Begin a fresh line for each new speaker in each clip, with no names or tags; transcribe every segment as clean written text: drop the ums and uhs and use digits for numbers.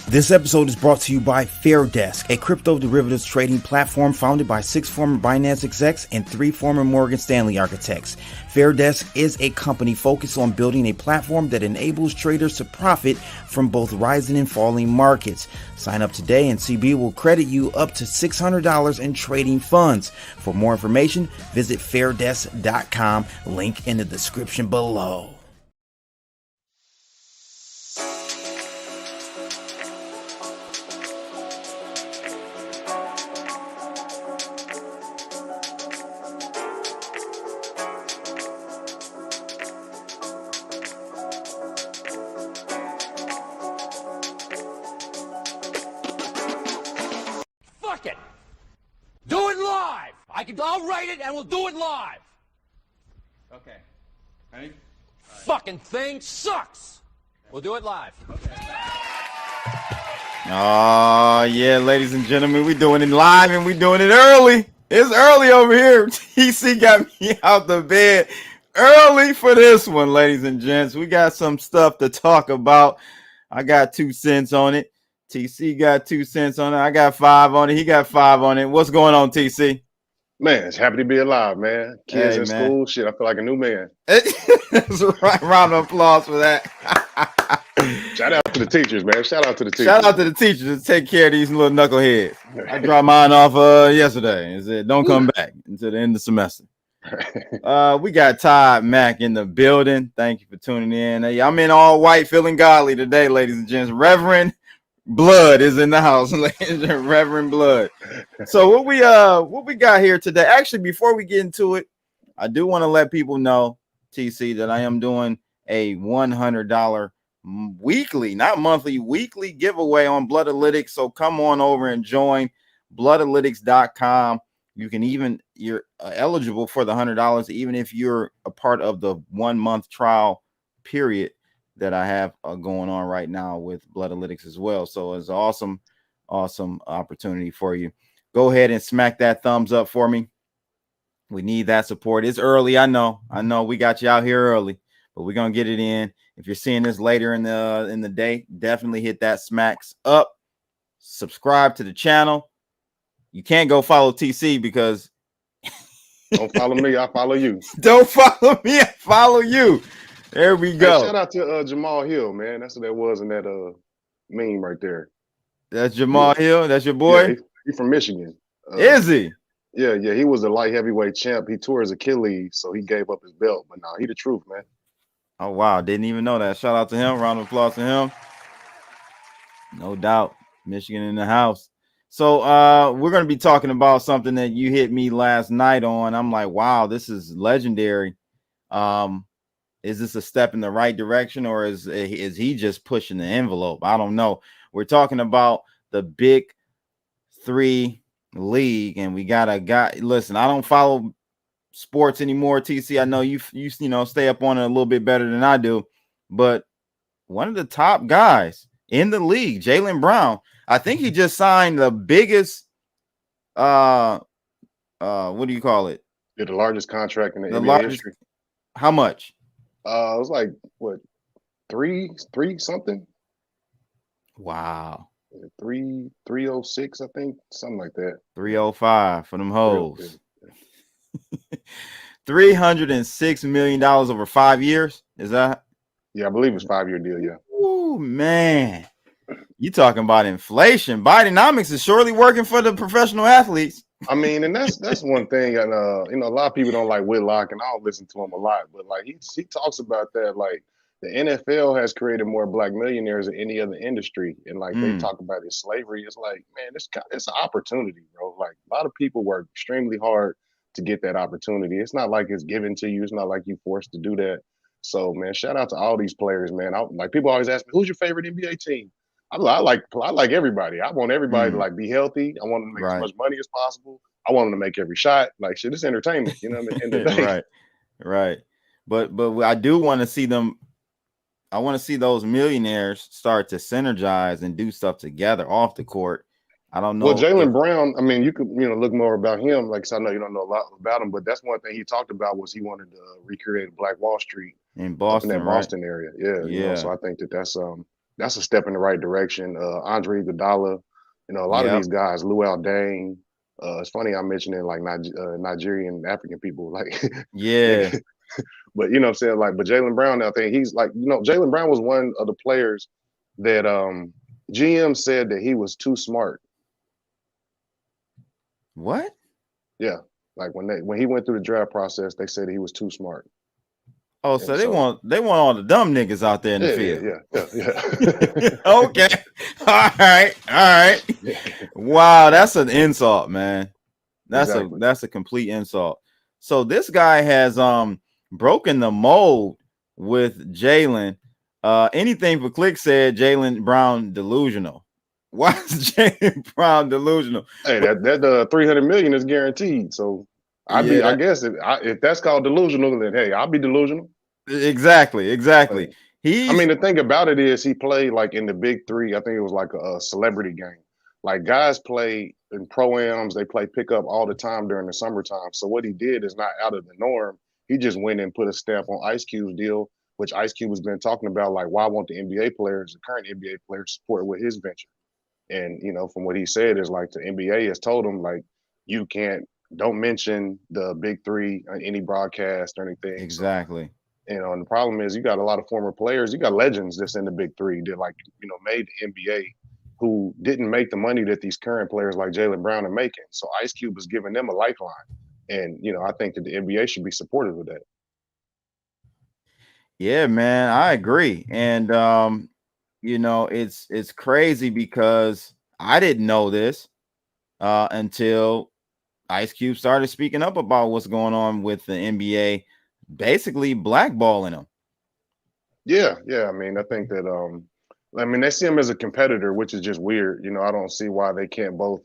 This episode is brought to you by FairDesk, a crypto derivatives trading platform founded by 6 former Binance execs and 3 former Morgan Stanley architects. FairDesk is a company focused on building a platform that enables traders to profit from both rising and falling markets. Sign up today and CB will credit you up to $600 in trading funds. For more information, visit fairdesk.com, link in the description below.
I'll write it and we'll do it live.
Okay. Ready? Right.
Fucking thing sucks. We'll do it live. Okay.
Oh, yeah, ladies and gentlemen, we're doing it live and we're doing it early. It's early over here. TC got me out the bed early for this one, ladies and gents. We got some stuff to talk about. I got 2 cents on it. TC got 2 cents on it. I got 5 on it. He got 5 on it. What's going on, TC?
Man, it's happy to be alive, man. Kids in school, shit, I feel like a new man.
That's right. Round of applause for that.
Shout out to the teachers, man. Shout out to the teachers.
Shout out to the teachers to take care of these little knuckleheads. I dropped mine off yesterday and said, don't come back until the end of the semester. We got Todd Mack in the building. Thank you for tuning in. Hey, I'm in all white, feeling godly today, ladies and gents. Reverend Blood is in the house, Reverend Blood. So what we got here today? Actually, before we get into it, I do want to let people know, TC, that I am doing a $100 weekly, not monthly, weekly giveaway on Bloodalytics. So come on over and join bloodalytics.com. You can you're eligible for the $100 even if you're a part of the 1-month trial period that I have going on right now with Bloodalytics as well. So it's an awesome opportunity for you. Go ahead and smack that thumbs up for me. We need that support. It's early. I know we got you out here early, but we're going to get it in. If you're seeing this later in the day, definitely hit that smacks up. Subscribe to the channel. You can't go follow TC because
don't follow me, I follow you.
Don't follow me, I follow you. There we go.
Hey, shout out to Jamal Hill, man. That's what that was in that meme right there.
That's Jamal Hill. That's your boy.
Yeah, he's from Michigan.
Is he?
Yeah. He was a light heavyweight champ. He tore his Achilles, so he gave up his belt. But he the truth, man.
Oh wow, didn't even know that. Shout out to him. Round of applause to him. No doubt, Michigan in the house. So we're going to be talking about something that you hit me last night on. I'm like, wow, this is legendary. Is this a step in the right direction, or is he just pushing the envelope? I don't know. We're talking about the BIG3 league, and we got a guy. Listen, I don't follow sports anymore, TC. I know you stay up on it a little bit better than I do, but one of the top guys in the league, Jaylen Brown, I think he just signed the biggest. What do you call it?
Yeah, the largest contract in the NBA history.
How much?
It was like what, three something?
Wow.
306, I think, something like that.
305 for them hoes.
306.
$306 million over 5 years. Is that?
Yeah, I believe it's 5-year deal. Yeah.
Oh man, you talking about inflation? Bidenomics is surely working for the professional athletes.
I mean, and that's one thing, and a lot of people don't like Whitlock, and I don't listen to him a lot, but like he talks about that, like the NFL has created more black millionaires than any other industry, and like they talk about it, slavery. It's like, man, it's an opportunity, bro. Like a lot of people work extremely hard to get that opportunity. It's not like it's given to you. It's not like you forced to do that. So, man, shout out to all these players, man. Like people always ask me, who's your favorite NBA team? I like everybody. I want everybody to like be healthy. I want them to make as much money as possible. I want them to make every shot. Like shit, it's entertainment. You know what I mean? End of the day.
Right. But I do want to see them. I want to see those millionaires start to synergize and do stuff together off the court. I don't know.
Well, Jaylen Brown, I mean, you could, look more about him. Like, I know you don't know a lot about him, but that's one thing he talked about was he wanted to recreate Black Wall Street
in Boston,
up in that Boston area. Yeah. So I think that's a step in the right direction. Andre Iguodala, a lot of these guys, Luol Deng. It's funny I'm mentioning like Nigerian African people, like
yeah.
But you know what I'm saying, like, but Jaylen Brown, I think he's like, Jaylen Brown was one of the players that GM said that he was too smart.
What?
Yeah, like when he went through the draft process, they said he was too smart.
Oh, so they want all the dumb niggas out there in the field.
Yeah.
Okay. All right. Yeah. Wow, that's an insult, man. That's a complete insult. So this guy has broken the mold with Jaylen. Anything for Click said Jaylen Brown delusional. Why is Jaylen Brown delusional?
Hey, that $300 million is guaranteed. So I guess if that's called delusional, then hey, I'll be delusional.
Exactly.
I mean, the thing about it is he played like in the BIG3. I think it was like a celebrity game. Like guys play in pro-ams, they play pickup all the time during the summertime. So what he did is not out of the norm. He just went and put a stamp on Ice Cube's deal, which Ice Cube has been talking about, like, why won't the current NBA players support with his venture? And, from what he said is like the NBA has told him, like, don't mention the BIG3 on any broadcast or anything.
Exactly.
So, and the problem is you got a lot of former players, you got legends that's in the BIG3 that like, made the NBA who didn't make the money that these current players like Jaylen Brown are making. So Ice Cube is giving them a lifeline. And, I think that the NBA should be supportive of that.
Yeah, man, I agree. And, it's crazy because I didn't know this until Ice Cube started speaking up about what's going on with the NBA, basically blackballing them. Yeah.
I mean, I think that, they see him as a competitor, which is just weird. I don't see why they can't both,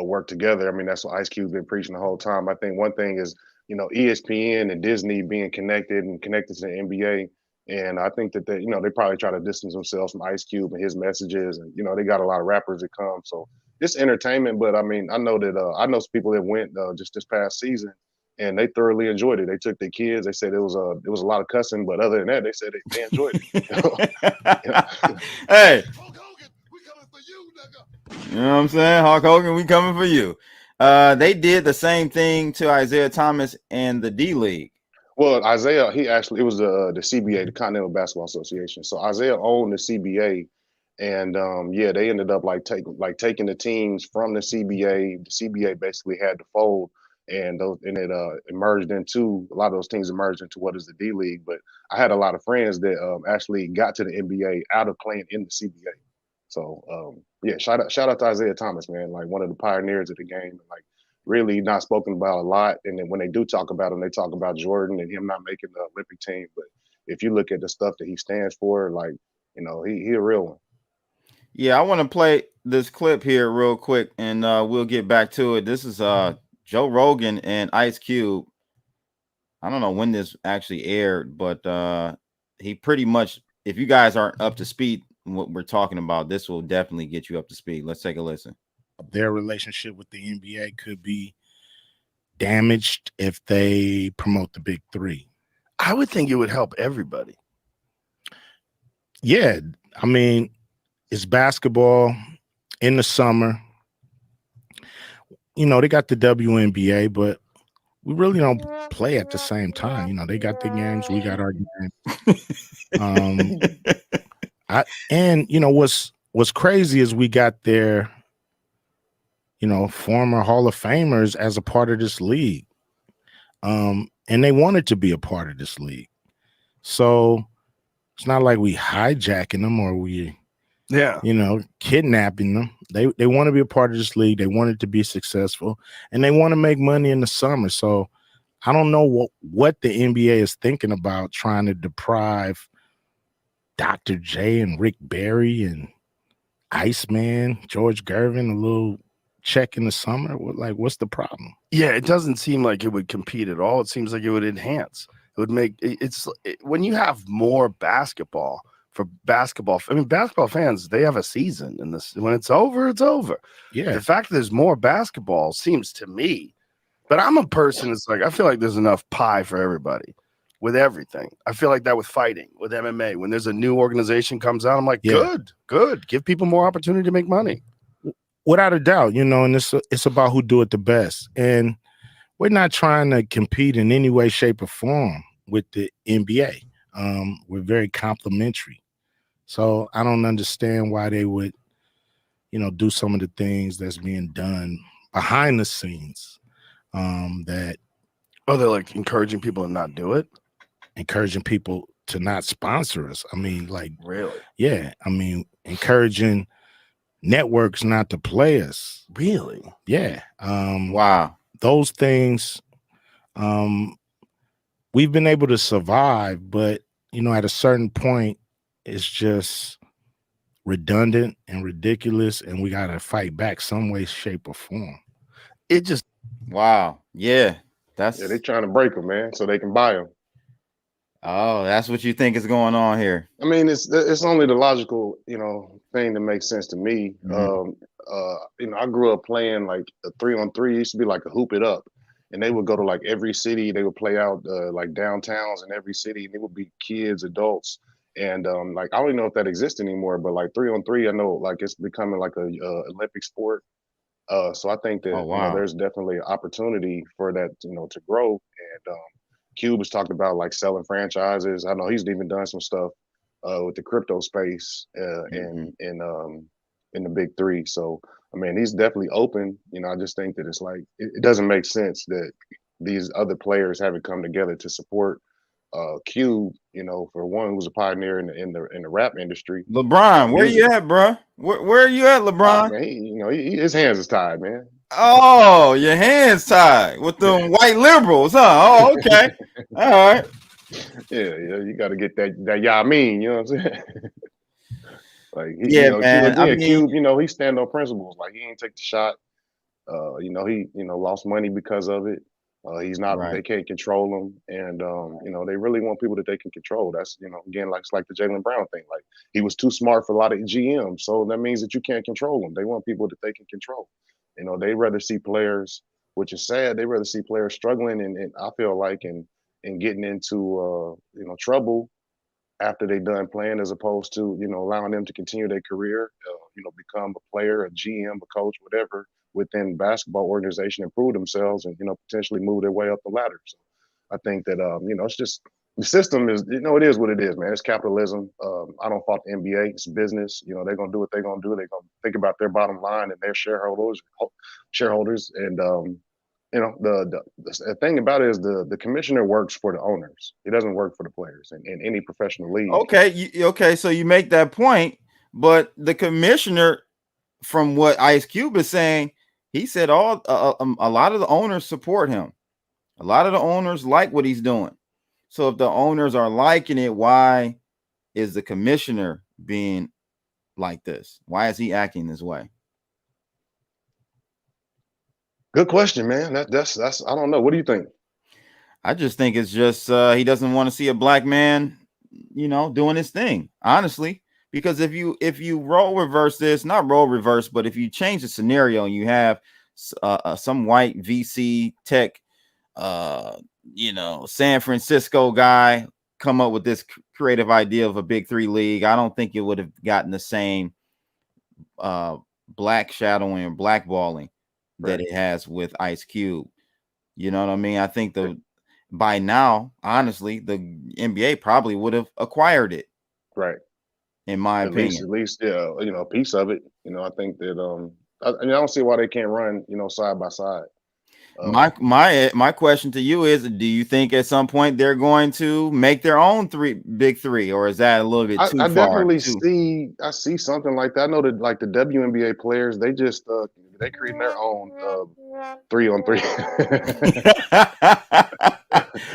work together. I mean, that's what Ice Cube's been preaching the whole time. I think one thing is, ESPN and Disney being connected to the NBA. And I think that they probably try to distance themselves from Ice Cube and his messages. And, they got a lot of rappers that come. So it's entertainment. But I mean, I know that I know some people that went just this past season and they thoroughly enjoyed it. They took their kids. They said it was a lot of cussing. But other than that, they said they enjoyed it.
Hey. You know what I'm saying? Hulk Hogan, we coming for you. They did the same thing to Isaiah Thomas and the D League.
Well, Isaiah, it was the CBA, the Continental Basketball Association. So Isaiah owned the CBA, and they ended up taking the teams from the CBA. The CBA basically had to fold, and it emerged into a lot of those teams emerged into what is the D League. But I had a lot of friends that actually got to the NBA out of playing in the CBA. So shout out to Isaiah Thomas, man, like one of the pioneers of the game, and like really not spoken about a lot. And then when they do talk about him, they talk about Jordan and him not making the Olympic team. But if you look at the stuff that he stands for, like, he a real one.
Yeah, I want to play this clip here real quick, and we'll get back to it. This is Joe Rogan and Ice Cube. I don't know when this actually aired, but he pretty much, if you guys aren't up to speed what we're talking about, this will definitely get you up to speed. Let's take a listen.
Their relationship with the NBA could be damaged if they promote the BIG3.
I would think it would help everybody.
Yeah, I mean, it's basketball in the summer. You know, they got the WNBA, but we really don't play at the same time. You know, they got their games, we got our games. And you know what's crazy is we got their, you know, former Hall of Famers as a part of this league. And they wanted to be a part of this league. So it's not like we hijacking them or we, you know, kidnapping them. They want to be a part of this league. They want it to be successful, and they want to make money in the summer. So I don't know what the NBA is thinking about trying to deprive Dr. J and Rick Barry and Iceman, George Gervin a little check in the summer. Like, what's the problem?
Yeah, it doesn't seem like it would compete at all. It seems like it would enhance. It would make when you have more basketball for basketball. I mean, basketball fans, they have a season, and this when it's over, it's over.
Yeah.
The fact that there's more basketball seems to me, but I'm a person that's like, I feel like there's enough pie for everybody with everything. I feel like that with fighting, with MMA. When there's a new organization comes out, I'm like, good. Give people more opportunity to make money.
Without a doubt, you know, and it's about who do it the best. And we're not trying to compete in any way, shape, or form with the NBA. We're very complimentary. So I don't understand why they would, you know, do some of the things that's being done behind the scenes. They're
like encouraging people to not do it,
encouraging people to not sponsor us. I mean, like,
really?
Yeah. I mean, encouraging networks not to play us.
Really?
Yeah.
Wow.
Those things, we've been able to survive, but you know, at a certain point, it's just redundant and ridiculous, and we got to fight back some way, shape, or form.
It just
wow. Yeah.
They're trying to break them, man, so they can buy them.
Oh, that's what you think is going on here.
I mean, it's only the logical, you know, thing that makes sense to me.
Mm-hmm.
You know, I grew up playing like a 3-on-3. It used to be like a hoop it up, and they would go to like every city. They would play out like downtowns in every city, and it would be kids, adults, and like I don't even know if that exists anymore. But like 3-on-3, I know like it's becoming like a Olympic sport. So I think that you know, there's definitely an opportunity for that, you know, to grow. And Cube was talking about like selling franchises. I know he's even done some stuff with the crypto space in the BIG3. So I mean, he's definitely open. You know, I just think that it's like it doesn't make sense that these other players haven't come together to support Cube. You know, for one, who's a pioneer in the rap industry.
LeBron, where you at, bro? Where are you at, LeBron?
Man, you know, his hands is tied, man.
Oh, your hands tied with them white liberals, huh? Oh, okay. All right.
Yeah, you got to get that y'all mean, you know what I'm saying? Like,
yeah,
you know,
man. I mean,
Cube, you know, he stand on principles. Like, he ain't take the shot. You know, he, you know, lost money because of it. He's not, they can't control him. And, you know, they really want people that they can control. That's, you know, again, like, it's like the Jaylen Brown thing. Like, he was too smart for a lot of GMs. So that means that you can't control them. They want people that they can control. You know, they rather see players, which is sad, they rather see players struggling and I feel like, and getting into, you know, trouble after they done playing, as opposed to, you know, allowing them to continue their career, you know, become a player, a GM, a coach, whatever, within basketball organization and prove themselves and, you know, potentially move their way up the ladder. So I think that, you know, it's just, the system is, you know, it is what it is, man. It's capitalism. I don't fault the NBA. It's business. You know, they're going to do what they're going to do. They're going to think about their bottom line and their shareholders. And, you know, the thing about it is the commissioner works for the owners. He doesn't work for the players in any professional league.
Okay. So you make that point, but the commissioner, from what Ice Cube is saying, he said a lot of the owners support him. A lot of the owners like what he's doing. So if the owners are liking it, why is the commissioner being like this? Why is he acting this way?
Good question, man. That's I don't know. What do you think?
I just think it's just he doesn't want to see a black man, you know, doing his thing, honestly. Because if you role reverse this, not role reverse, but if you change the scenario and you have some white VC tech, you know, San Francisco guy come up with this creative idea of a BIG3 league, I don't think it would have gotten the same black shadowing or blackballing that it has with Ice Cube. You know what I mean? I think by now, honestly, the NBA probably would have acquired it.
Right.
In my opinion.
At least, yeah, a piece of it. I think that I don't see why they can't run, side by side.
My question to you is, do you think at some point they're going to make their own big three, or is that a little bit too
I
far?
definitely see something like that. I know that like the WNBA players, they just they create their own 3-on-3.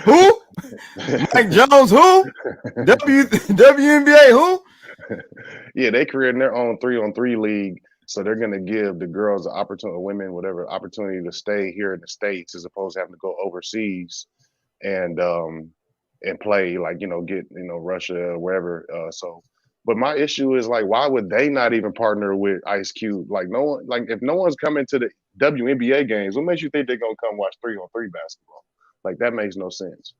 Who? Mike Jones? Who? WNBA? Who?
Yeah, they created their own 3-on-3 league. So they're going to give the girls the opportunity, women, whatever, opportunity to stay here in the States as opposed to having to go overseas and play like, get, Russia or wherever. But my issue is like, why would they not even partner with Ice Cube? Like if no one's coming to the WNBA games, what makes you think they're going to come watch 3-on-3 basketball? Like that makes no sense.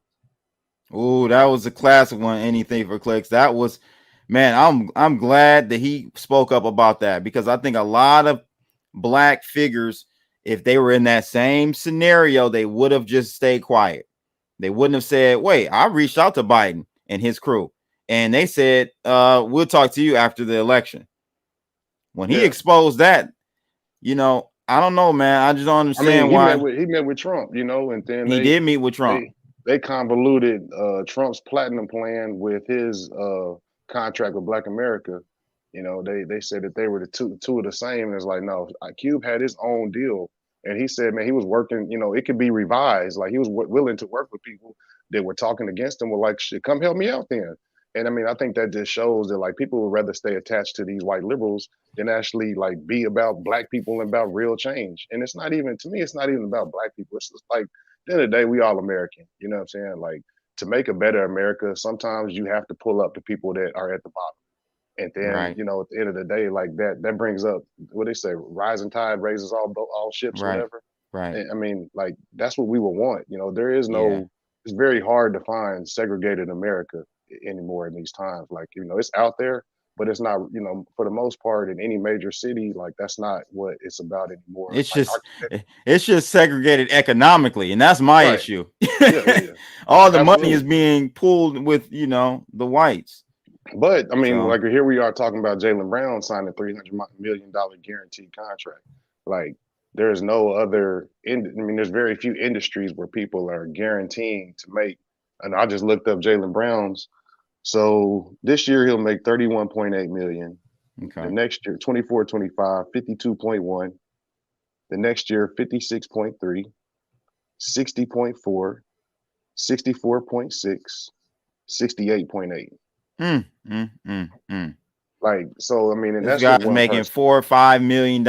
Oh, that was a classic one. Anything for clicks. That was, man, I'm glad that he spoke up about that, because I think a lot of black figures, if they were in that same scenario, they would have just stayed quiet. They wouldn't have said, wait, I reached out to Biden and his crew, and they said, we'll talk to you after the election. When he exposed that, I don't know, man. I just don't understand why.
He met with Trump, and then
he did meet with Trump.
They convoluted Trump's platinum plan with his contract with Black America. They said that they were the two of the same. And it's like, no, Cube had his own deal. And he said, man, he was working, it could be revised. Like he was willing to work with people that were talking against him. Were like, shit, come help me out then. And I mean, I think that just shows that like people would rather stay attached to these white liberals than actually like be about black people and about real change. And it's not even, to me, it's not even about black people. It's just like, at the end of the day, we all American. You know what I'm saying? Like to make a better America, sometimes you have to pull up the people that are at the bottom. And then, at the end of the day, like that brings up what they say, rising tide raises all ships, whatever.
Right.
And, I mean, like that's what we would want. There is no, it's very hard to find segregated America anymore in these times. Like, it's out there, but it's not, for the most part in any major city, like that's not what it's about anymore.
It's just segregated economically, and that's my issue. All the money is being pulled with, the whites.
But I mean, like here we are talking about Jaylen Brown signing a $300 million guaranteed contract. Like there's no other, there's very few industries where people are guaranteeing to make. And I just looked up Jaylen Brown's. So this year he'll make 31.8 million.
Okay.
The next year, 24-25, 52.1. The next year, 56.3, 60.4, 64.6, 68.8. Like, so I mean, and
this
that's
guy's making $4 or $5 million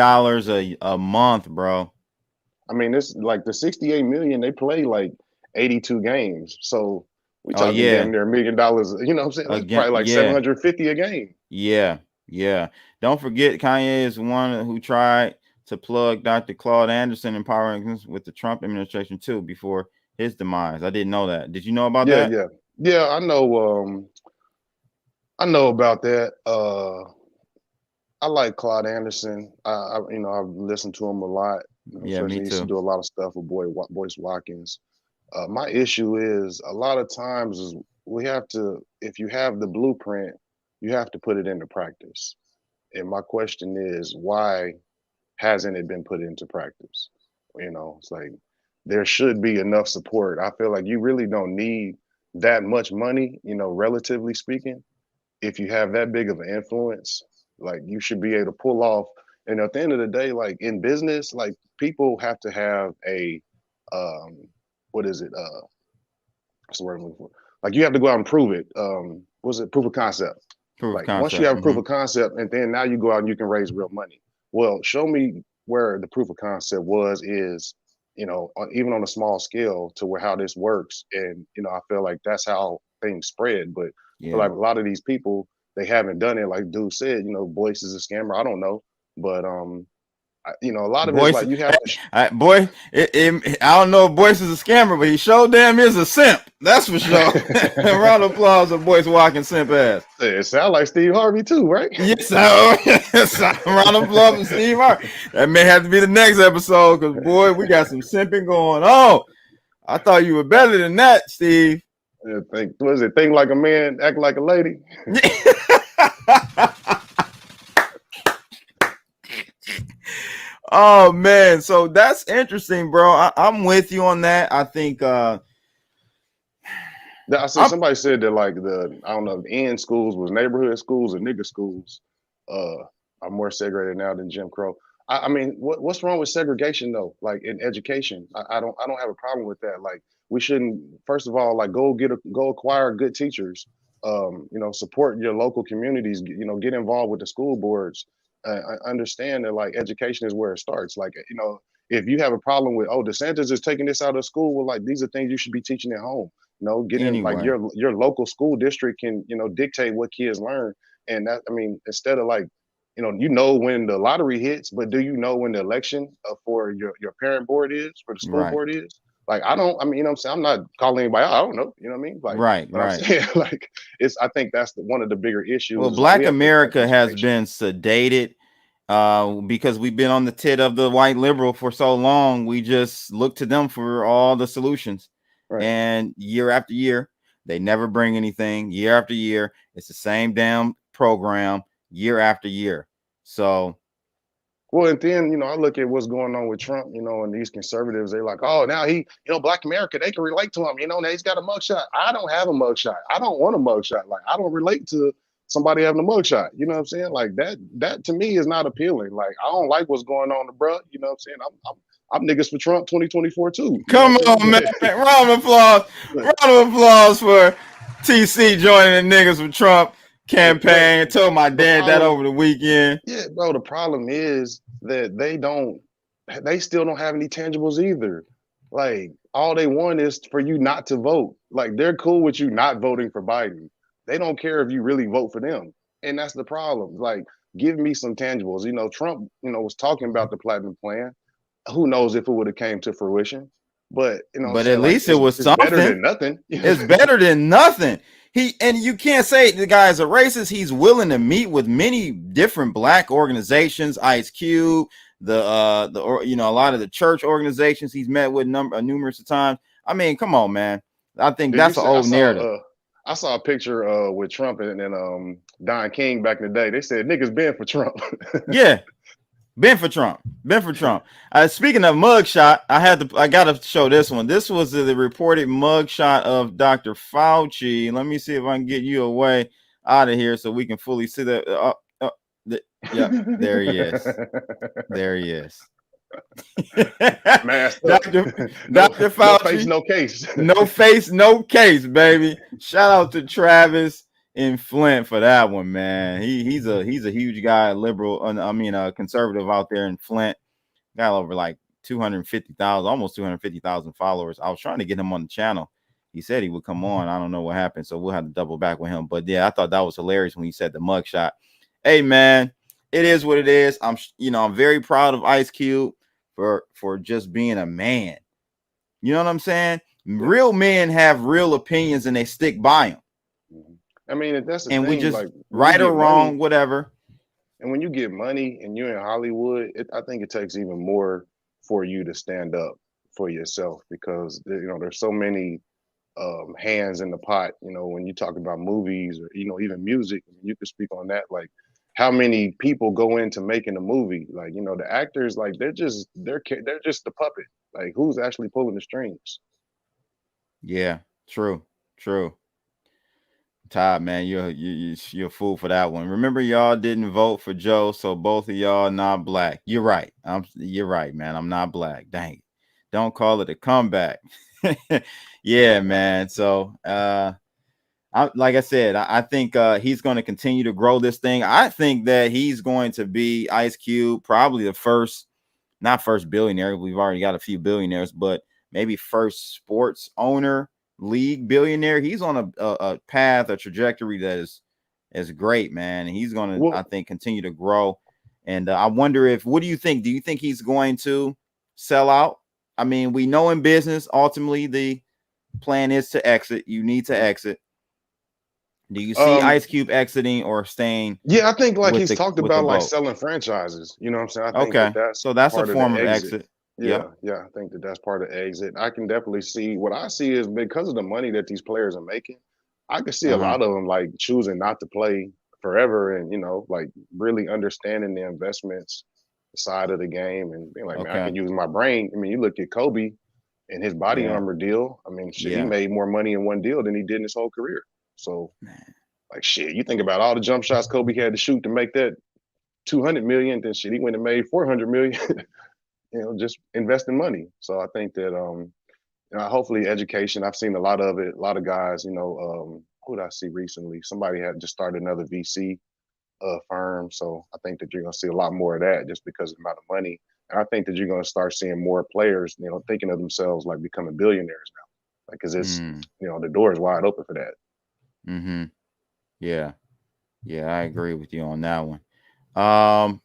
a month, bro.
I mean, it's like the 68 million, they play like 82 games. So we talking damn near $1 million, you know what I'm saying? That's probably like 750 a game.
Yeah. Don't forget, Kanye is one who tried to plug Dr. Claude Anderson in power rankings with the Trump administration too before his demise. I didn't know that. Did you know about that?
Yeah. I know about that. I like Claude Anderson. I've listened to him a lot.
Me too.
He used to do a lot of stuff with Boyce Watkins. My issue is a lot of times is we have to, if you have the blueprint, you have to put it into practice. And my question is, why hasn't it been put into practice? It's like there should be enough support. I feel like you really don't need that much money, relatively speaking. If you have that big of an influence, like you should be able to pull off. And at the end of the day, like in business, like people have to have a, what's the word I'm looking for? Like you have to go out and prove it. Proof of concept? Once you have a proof of concept, and then now you go out and you can raise real money. Well, show me where the proof of concept is, even on a small scale to how this works. And, I feel like that's how things spread. But I feel like a lot of these people, they haven't done it. Like dude said, Boyce is a scammer. I don't know. But You know, a lot of
Boyce,
it's like you have to.
I don't know if Boyce is a scammer, but he sure damn is a simp. That's for sure. Round of applause for Boyce walking simp ass.
It sounds like Steve Harvey too, right?
Yes, round of applause for Steve Harvey. That may have to be the next episode because boy, we got some simping going on. I thought you were better than that, Steve.
Think like a man, act like a lady.
Oh man, so that's interesting, bro. I'm with you on that. I think
I said somebody said that like I don't know, the end schools was neighborhood schools or nigger schools are more segregated now than Jim Crow. I mean, what's wrong with segregation though? Like in education, I don't have a problem with that. Like we shouldn't, first of all, like go acquire good teachers. You know, support your local communities. You know, get involved with the school boards. Understand that like education is where it starts. Like, you know, if you have a problem with DeSantis is taking this out of school, well, like these are things you should be teaching at home. You know, like your local school district can, you know, dictate what kids learn. And that, I mean, instead of like, you know when the lottery hits, but do you know when the election for your parent board is, for the school board is? Like, you know what I'm saying? I'm not calling anybody out. I don't know. You know what I mean? Like,
right.
I'm saying, like, I think that's one of the bigger issues.
Well, Black America has been sedated because we've been on the tit of the white liberal for so long. We just look to them for all the solutions. Right. And year after year, they never bring anything. Year after year, it's the same damn program year after year. So,
well, and then, you know, I look at what's going on with Trump, you know, and these conservatives, they're like, oh, now he, you know, Black America, they can relate to him, you know, now he's got a mugshot. I don't have a mugshot. I don't want a mugshot. Like, I don't relate to somebody having a mugshot. You know what I'm saying? Like that to me is not appealing. Like, I don't like what's going on, bro. You know what I'm saying? I'm niggas for Trump 2024 too.
Come on, man. Round of applause. Round of applause for TC joining the niggas for Trump campaign. I told my dad that over the weekend.
Yeah, bro. The problem is that they still don't have any tangibles either. Like, all they want is for you not to vote. Like, they're cool with you not voting for Biden. They don't care if you really vote for them. And that's the problem. Like, give me some tangibles. You know, Trump, you know, was talking about the platinum plan. Who knows if it would have came to fruition? But, you know,
but at least it was something.
Better than nothing.
It's better than nothing. And you can't say the guy's a racist. He's willing to meet with many different Black organizations, Ice Cube, you know, a lot of the church organizations he's met with numerous of times. I mean, come on, man. I think that's an old narrative.
I saw a picture with Trump and Don King back in the day. They said niggas been for Trump.
Yeah. Been for Trump. Speaking of mugshot, I gotta show this one. This was the reported mugshot of Dr. Fauci. Let me see if I can get you away out of here so we can fully see that. Yeah, there he is. There he is. Dr. Fauci.
No face, no case.
No face, no case, baby. Shout out to Travis in Flint for that one, man. He's a huge guy, liberal. Conservative out there in Flint. Got over like 250,000, almost 250,000 followers. I was trying to get him on the channel. He said he would come on. I don't know what happened, so we'll have to double back with him. But yeah, I thought that was hilarious when he said the mugshot. Hey, man, it is what it is. I'm very proud of Ice Cube for just being a man. You know what I'm saying? Real men have real opinions and they stick by them.
I mean, that's the
and
thing.
We just
like,
right or wrong,
money,
whatever.
And when you get money and you're in Hollywood, I think it takes even more for you to stand up for yourself because, you know, there's so many hands in the pot. You know, when you talk about movies or, you know, even music, you could speak on that. Like, how many people go into making a movie? Like, you know, the actors, like they're just the puppet. Like, who's actually pulling the strings?
Yeah, true. Todd, man, you're a fool for that one. Remember, y'all didn't vote for Joe, so both of y'all not Black. You're right. You're right, man. I'm not Black. Dang it. Don't call it a comeback. Yeah, man. So, like I said, I think he's going to continue to grow this thing. I think that he's going to be Ice Cube, probably the not first billionaire. We've already got a few billionaires, but maybe first sports owner, league billionaire. He's on a path, a trajectory that is great, man. And he's going to, I think, continue to grow And I wonder what do you think? Do you think he's going to sell out? I mean, we know in business, ultimately the plan is to exit. You need to exit. Do you see Ice Cube exiting or staying?
Yeah, I think like he's talked about like selling franchises. You know what I'm saying? I think that's
so that's a form of exit.
Yeah, I think that's part of exit. I can definitely see what I see is because of the money that these players are making. I can see a lot of them like choosing not to play forever, and like really understanding the investments side of the game and being like, man, I can use my brain. I mean, you look at Kobe and his body armor deal. I mean, shit, he made more money in one deal than he did in his whole career. So, like, shit, you think about all the jump shots Kobe had to shoot to make that 200 million, then shit, he went and made 400 million. Just investing money. So I think that hopefully education. I've seen a lot of it. A lot of guys. Who did I see recently? Somebody had just started another VC firm. So I think that you're going to see a lot more of that just because of the amount of money. And I think that you're going to start seeing more players, thinking of themselves like becoming billionaires now, like because it's the door is wide open for that.
Mm-hmm. Yeah, I agree with you on that one.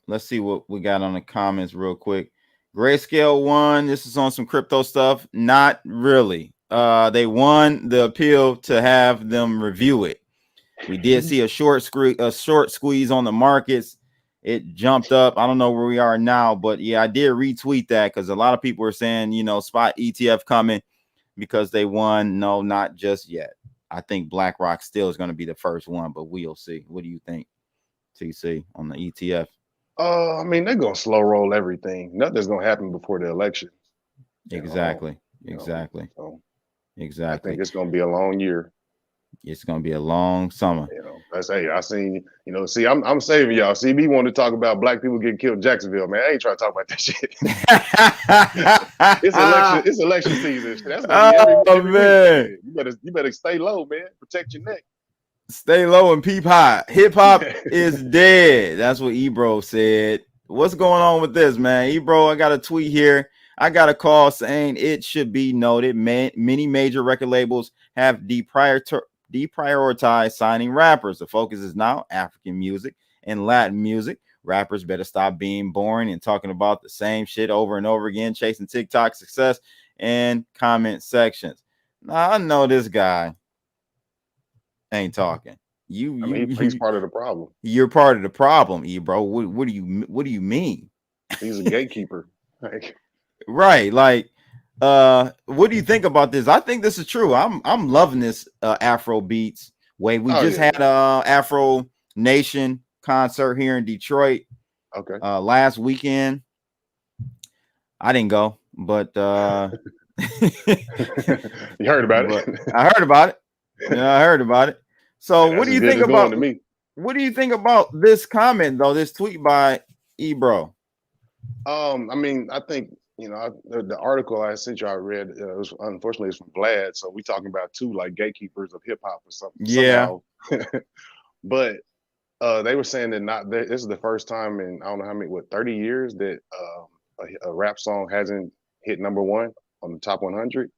Let's see what we got on the comments real quick. Grayscale won. This is on some crypto stuff. Not really. They won the appeal to have them review it. We did see a short squeeze on the markets. It jumped up. I don't know where we are now, but yeah, I did retweet that because a lot of people were saying, spot ETF coming because they won. No, not just yet. I think BlackRock still is going to be the first one, but we'll see. What do you think, TC, on the ETF?
I mean, they're gonna slow roll everything. Nothing's gonna happen before the election.
Exactly.
So
Exactly.
I think it's gonna be a long year.
It's gonna be a long summer.
I seen. See, I'm saving y'all. CB want to talk about black people getting killed in Jacksonville, man. I ain't trying to talk about that shit. It's election season. That's every
man.
Week. You better stay low, man. Protect your neck.
Stay low and peep high. Hip hop is dead. That's what Ebro said. What's going on with this, man? Ebro, I got a tweet here. I got a call saying it should be noted. Many major record labels have deprioritized signing rappers. The focus is now African music and Latin music. Rappers better stop being boring and talking about the same shit over and over again, chasing TikTok success and comment sections. Now, I know this guy ain't talking.
He's part of the problem.
You're part of the problem, Ebro. What do you mean?
He's a gatekeeper.
Right. Like, what do you think about this? I think this is true. I'm loving this Afro beats way. We had Afro Nation concert here in Detroit.
Okay.
Last weekend. I didn't go, but
you heard about it.
I heard about it. I heard about it. So what do you think about what do you think about this comment though? This tweet by Ebro.
I mean, I think the article I sent you, I read. Unfortunately, it's from Vlad. So we talking about two like gatekeepers of hip hop or something.
Yeah.
But they were saying that this is the first time in I don't know how many 30 years that a rap song hasn't hit #1 on the top 100.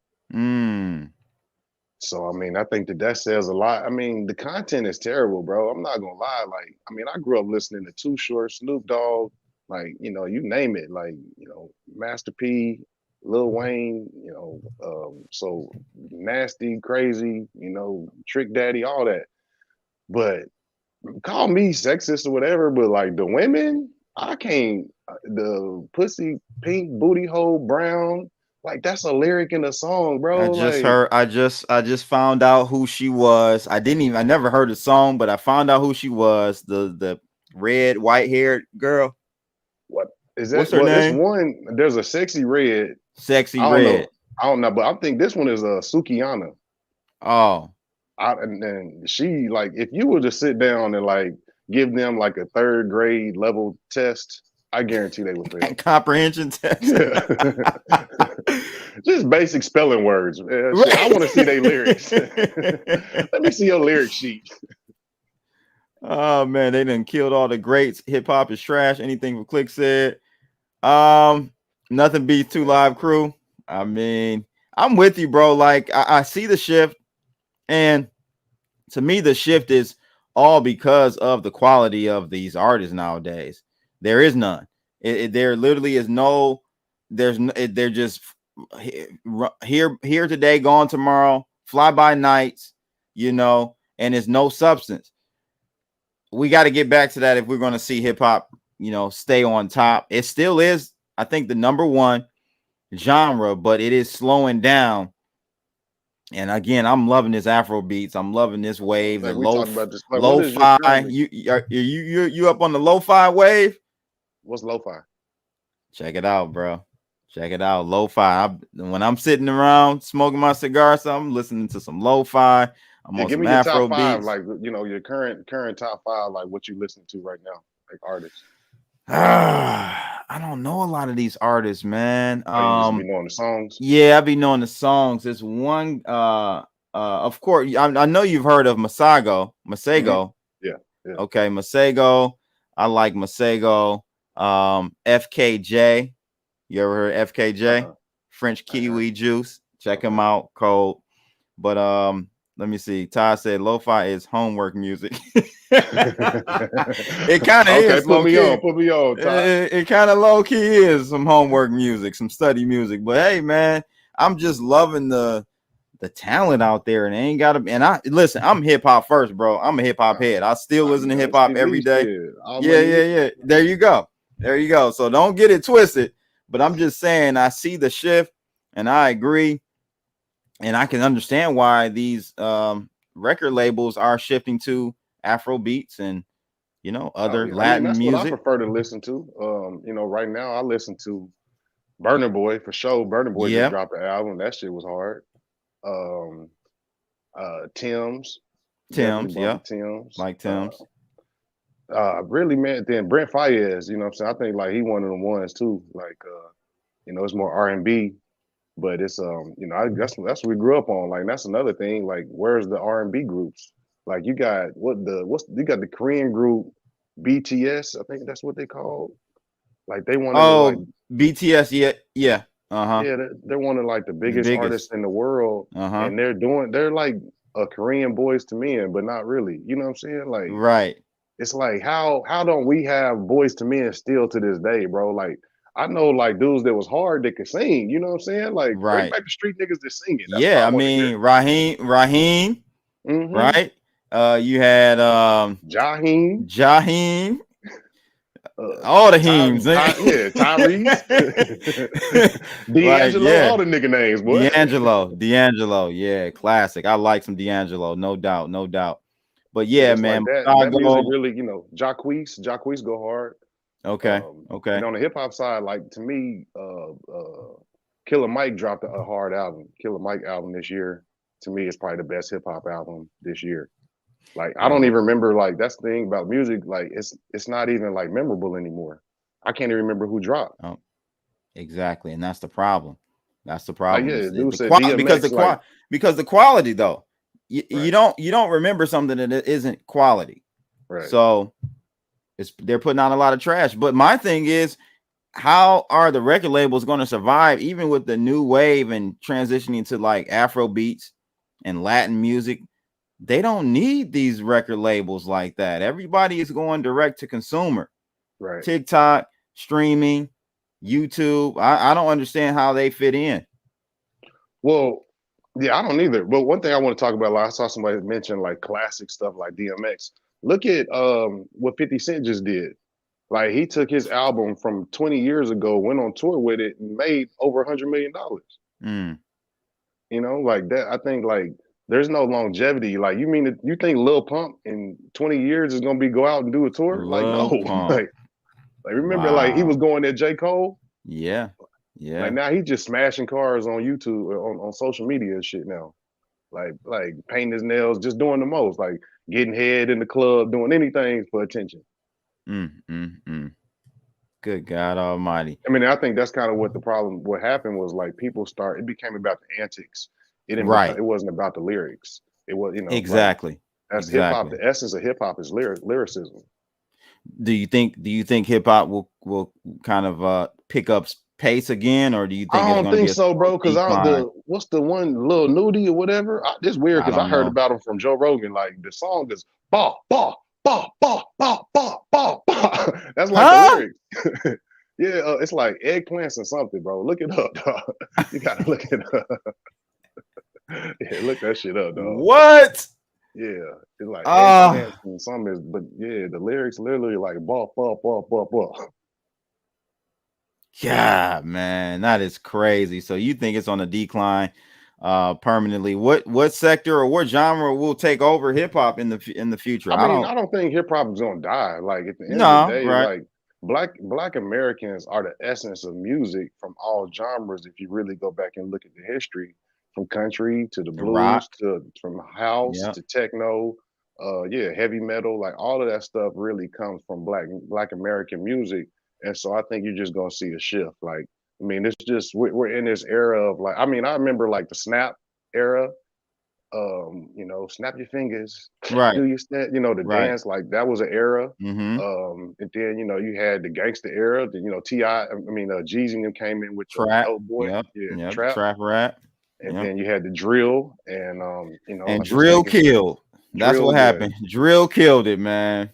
So, I mean, I think that says a lot. I mean, the content is terrible, bro. I'm not gonna lie. Like, I mean, I grew up listening to Too Short, Snoop Dogg, like, you name it, like, Master P, Lil Wayne, so Nasty, Crazy, Trick Daddy, all that. But call me sexist or whatever, but like the women, I can't, the pussy, pink, booty hole, brown, like that's a lyric in a song, bro.
I just found out who she was. I never heard the song, but I found out who she was. The red, white haired girl.
What is that?
What's her name?
There's a Sexy Red.
Sexy Red.
I don't know, but I think this one is Sukiana.
Oh.
And she, like, if you were to sit down and like give them like a 3rd grade level test, I guarantee they would fail.
Comprehension test.
Just basic spelling words. Shit, I want to see their lyrics. Let me see your lyric sheet.
Oh man, they done killed all the greats. Hip hop is trash. Anything from Click said. Nothing beats 2 Live Crew. I mean, I'm with you, bro. Like I see the shift, and to me, the shift is all because of the quality of these artists nowadays. There is none. There literally is no. They're just here today, gone tomorrow, fly by nights, you know, and there's no substance. We got to get back to that if we're going to see hip hop, you know, stay on top. It still is, I think, the number one genre, but it is slowing down. And again, I'm loving this Afro beats. I'm loving this wave,
Like
the
we talked about this. Like,
lo-fi. You up on the lo-fi wave?
What's lo-fi?
Check it out, bro. Check it out. Lo-fi. When I'm sitting around smoking my cigar, or something, listening to some lo-fi. I'm on
Give
some
me your
Afro
top 5,
beats.
like, you know, your current top 5, like what you listen to right now, like artists.
I don't know a lot of these artists, man.
You just be knowing the songs.
Yeah, I be knowing the songs. There's one of course, I know you've heard of Masego.
Yeah.
Okay, Masego. I like Masego. FKJ. You ever heard FKJ? French Kiwi Juice. Check him out. Cold. But let me see. Todd said lo-fi is homework music. It kind of is.
Put me on, Todd.
It kind of low key is some homework music, some study music. But hey, man, I'm just loving the talent out there, and it ain't gotta be. And listen, I'm hip hop first, bro. I'm a hip hop head. I still listen to hip hop every day. Yeah. There you go. So don't get it twisted. But I'm just saying, I see the shift, and I agree. And I can understand why these record labels are shifting to Afro beats and, you know, other Latin
that's
music.
What I prefer to listen to. You know, right now I listen to Burna Boy for sure. Burna Boy just dropped the album. That shit was hard. Tim's.
Yeah.
Tim's.
Like Tim's.
Really, man. Then Brent Faiyaz, you know what I'm saying? I think like he one of the ones too. Like you know, it's more R&B. But it's you know, that's what we grew up on. Like that's another thing. Like, where's the R&B groups? Like you got you got the Korean group BTS. I think that's what they called. Like they wanted like
BTS. Yeah.
Yeah, they're one of like the biggest artists in the world, and they're like a Korean Boys to Men, but not really. You know what I'm saying? Like,
right.
It's like how don't we have Boys to Men still to this day, bro? Like. I know like dudes that was hard that could sing, you know what I'm saying? Like bring back the street niggas that singing.
Yeah, I mean Raheem, right? You had Jaheim. All the Heems,
Tyrese, D'Angelo, all the nigga names, boy.
D'Angelo, yeah, classic. I like some D'Angelo, no doubt. But yeah, man,
like that music really, you know, Jacquees go hard.
Okay.
And on the hip hop side, like to me, Killer Mike dropped a hard album. Killer Mike album this year, to me, is probably the best hip hop album this year. Like I don't even remember. Like that's the thing about music. Like it's not even like memorable anymore. I can't even remember who dropped.
Oh, exactly, and that's the problem. That's the problem. Because the quality though, you don't remember something that isn't quality.
Right.
So. They're putting out a lot of trash. But my thing is, how are the record labels going to survive even with the new wave and transitioning to like Afro beats and Latin music? They don't need these record labels like that. Everybody is going direct to consumer.
Right.
TikTok, streaming, YouTube. I don't understand how they fit in.
Well, yeah, I don't either. But one thing I want to talk about, like I saw somebody mention like classic stuff like DMX. Look at what 50 Cent just did. Like he took his album from 20 years ago, went on tour with it, and made over $100 million. You know, like that. I think like there's no longevity. Like you think Lil Pump in 20 years is gonna go out and do a tour? Like no. like remember, like he was going at J. Cole.
Yeah.
Like now he's just smashing cars on YouTube on social media and shit now. Like painting his nails, just doing the most. Like getting head in the club, doing anything for attention.
Good God Almighty.
I mean, I think that's kind of what happened was like it became about the antics. It wasn't about the lyrics. It was, you know.
Exactly.
Like, hip hop, the essence of hip hop is lyricism.
Do you think hip hop will kind of pick up pace again, or do you think
I don't think so, bro? Because what's the one, Lil Nudie or whatever? It's weird because I heard about him from Joe Rogan. Like the song is bah bah bah, bah, bah, bah, bah, bah. That's like the lyrics. Yeah, it's like eggplants or something, bro. Look it up, dog. You gotta look it up. Yeah, look that shit up, dog.
What?
Yeah, it's like eggplants and some is, but yeah, the lyrics literally like bah, bah, bah, bah, bah.
Yeah, man, that is crazy. So you think it's on a decline permanently? What sector or what genre will take over hip hop in the future?
I mean, I don't think hip hop is gonna die. Like at the end of
No,
the day,
right.
like black Americans are the essence of music from all genres. If you really go back and look at the history, from country to the blues
Rock.
to from house
Yep.
to techno, yeah, heavy metal, like all of that stuff really comes from black American music. And so I think you're just gonna see a shift. Like, I mean, it's just we're in this era of like, I mean, I remember like the snap era, snap your fingers,
Right.
do your step, the
Right.
dance, like that was an era.
Mm-hmm.
And then you had the gangster era, T.I., Jeezy and them came in with the
Trap.
Dope Boy,
Yep.
yeah,
Yep.
trap.
Trap rap.
And
Yep.
then you had the drill and
And
like
drill killed. That's what happened. Drill killed it, man.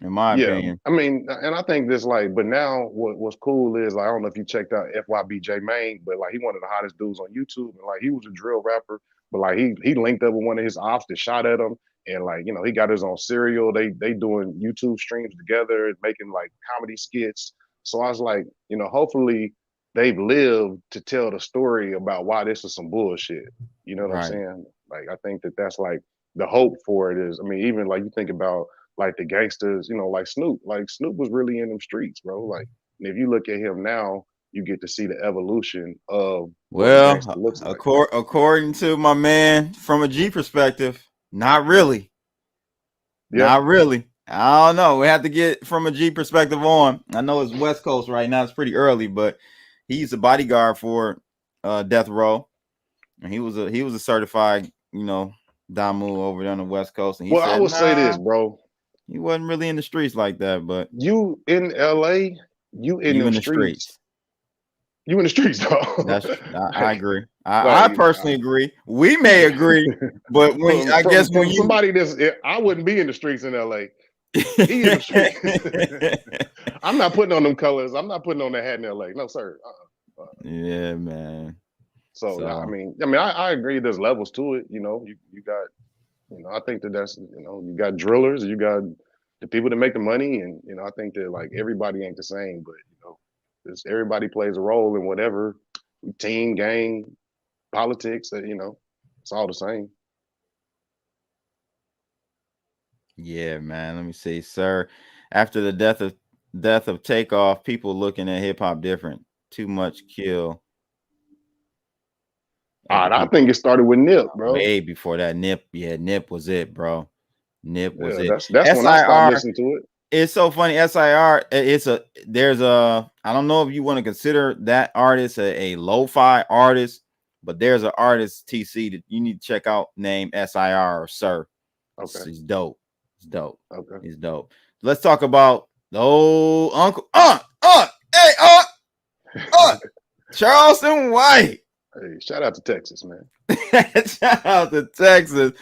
In my opinion.
I mean, and I think this like, but now what's cool is like, I don't know if you checked out FYBJ Main, but like he one of the hottest dudes on YouTube, and like he was a drill rapper, but like he linked up with one of his ops that shot at him, and like he got his own serial. They doing YouTube streams together, making like comedy skits. So I was like, hopefully they've lived to tell the story about why this is some bullshit. You know what I'm saying? Like I think that's like the hope for it is. I mean, even like you think about like the gangsters, like Snoop. Like Snoop was really in them streets, bro. Like if you look at him now, you get to see the evolution of what a gangster looks like.
According to my man, from a G perspective, not really.
Yeah.
Not really. I don't know. We have to get from a G perspective on. I know it's West Coast right now. It's pretty early, but he's a bodyguard for Death Row, and he was a certified, Damu over there on the West Coast. And he said,
I would say this, bro.
He wasn't really in the streets like that, but
you in LA, you in the streets. You in the streets, dog.
I agree. I personally agree. We may agree, but when
somebody I wouldn't be in the streets in LA. He in the streets. I'm not putting on them colors. I'm not putting on that hat in LA. No, sir.
Yeah, man.
So I agree. There's levels to it. You got. I think that's, you got drillers, you got the people that make the money. And, I think that like everybody ain't the same, but, everybody plays a role in whatever team, gang, politics, it's all the same.
Yeah, man. Let me see, sir. After the death of Takeoff, people looking at hip hop different. Too much kill.
I think it started with Nip, bro.
Way before that, Nip. Yeah, Nip was it, bro. Nip was it.
That's when I started listening to it.
It's so funny. SIR. I don't know if you want to consider that artist a lo-fi artist, but there's an artist TC that you need to check out named SIR or Sir.
Okay,
he's dope. It's dope.
Okay,
he's dope. Let's talk about the old uncle. Charleston White.
Hey, shout out to Texas, man.
Shout out to Texas,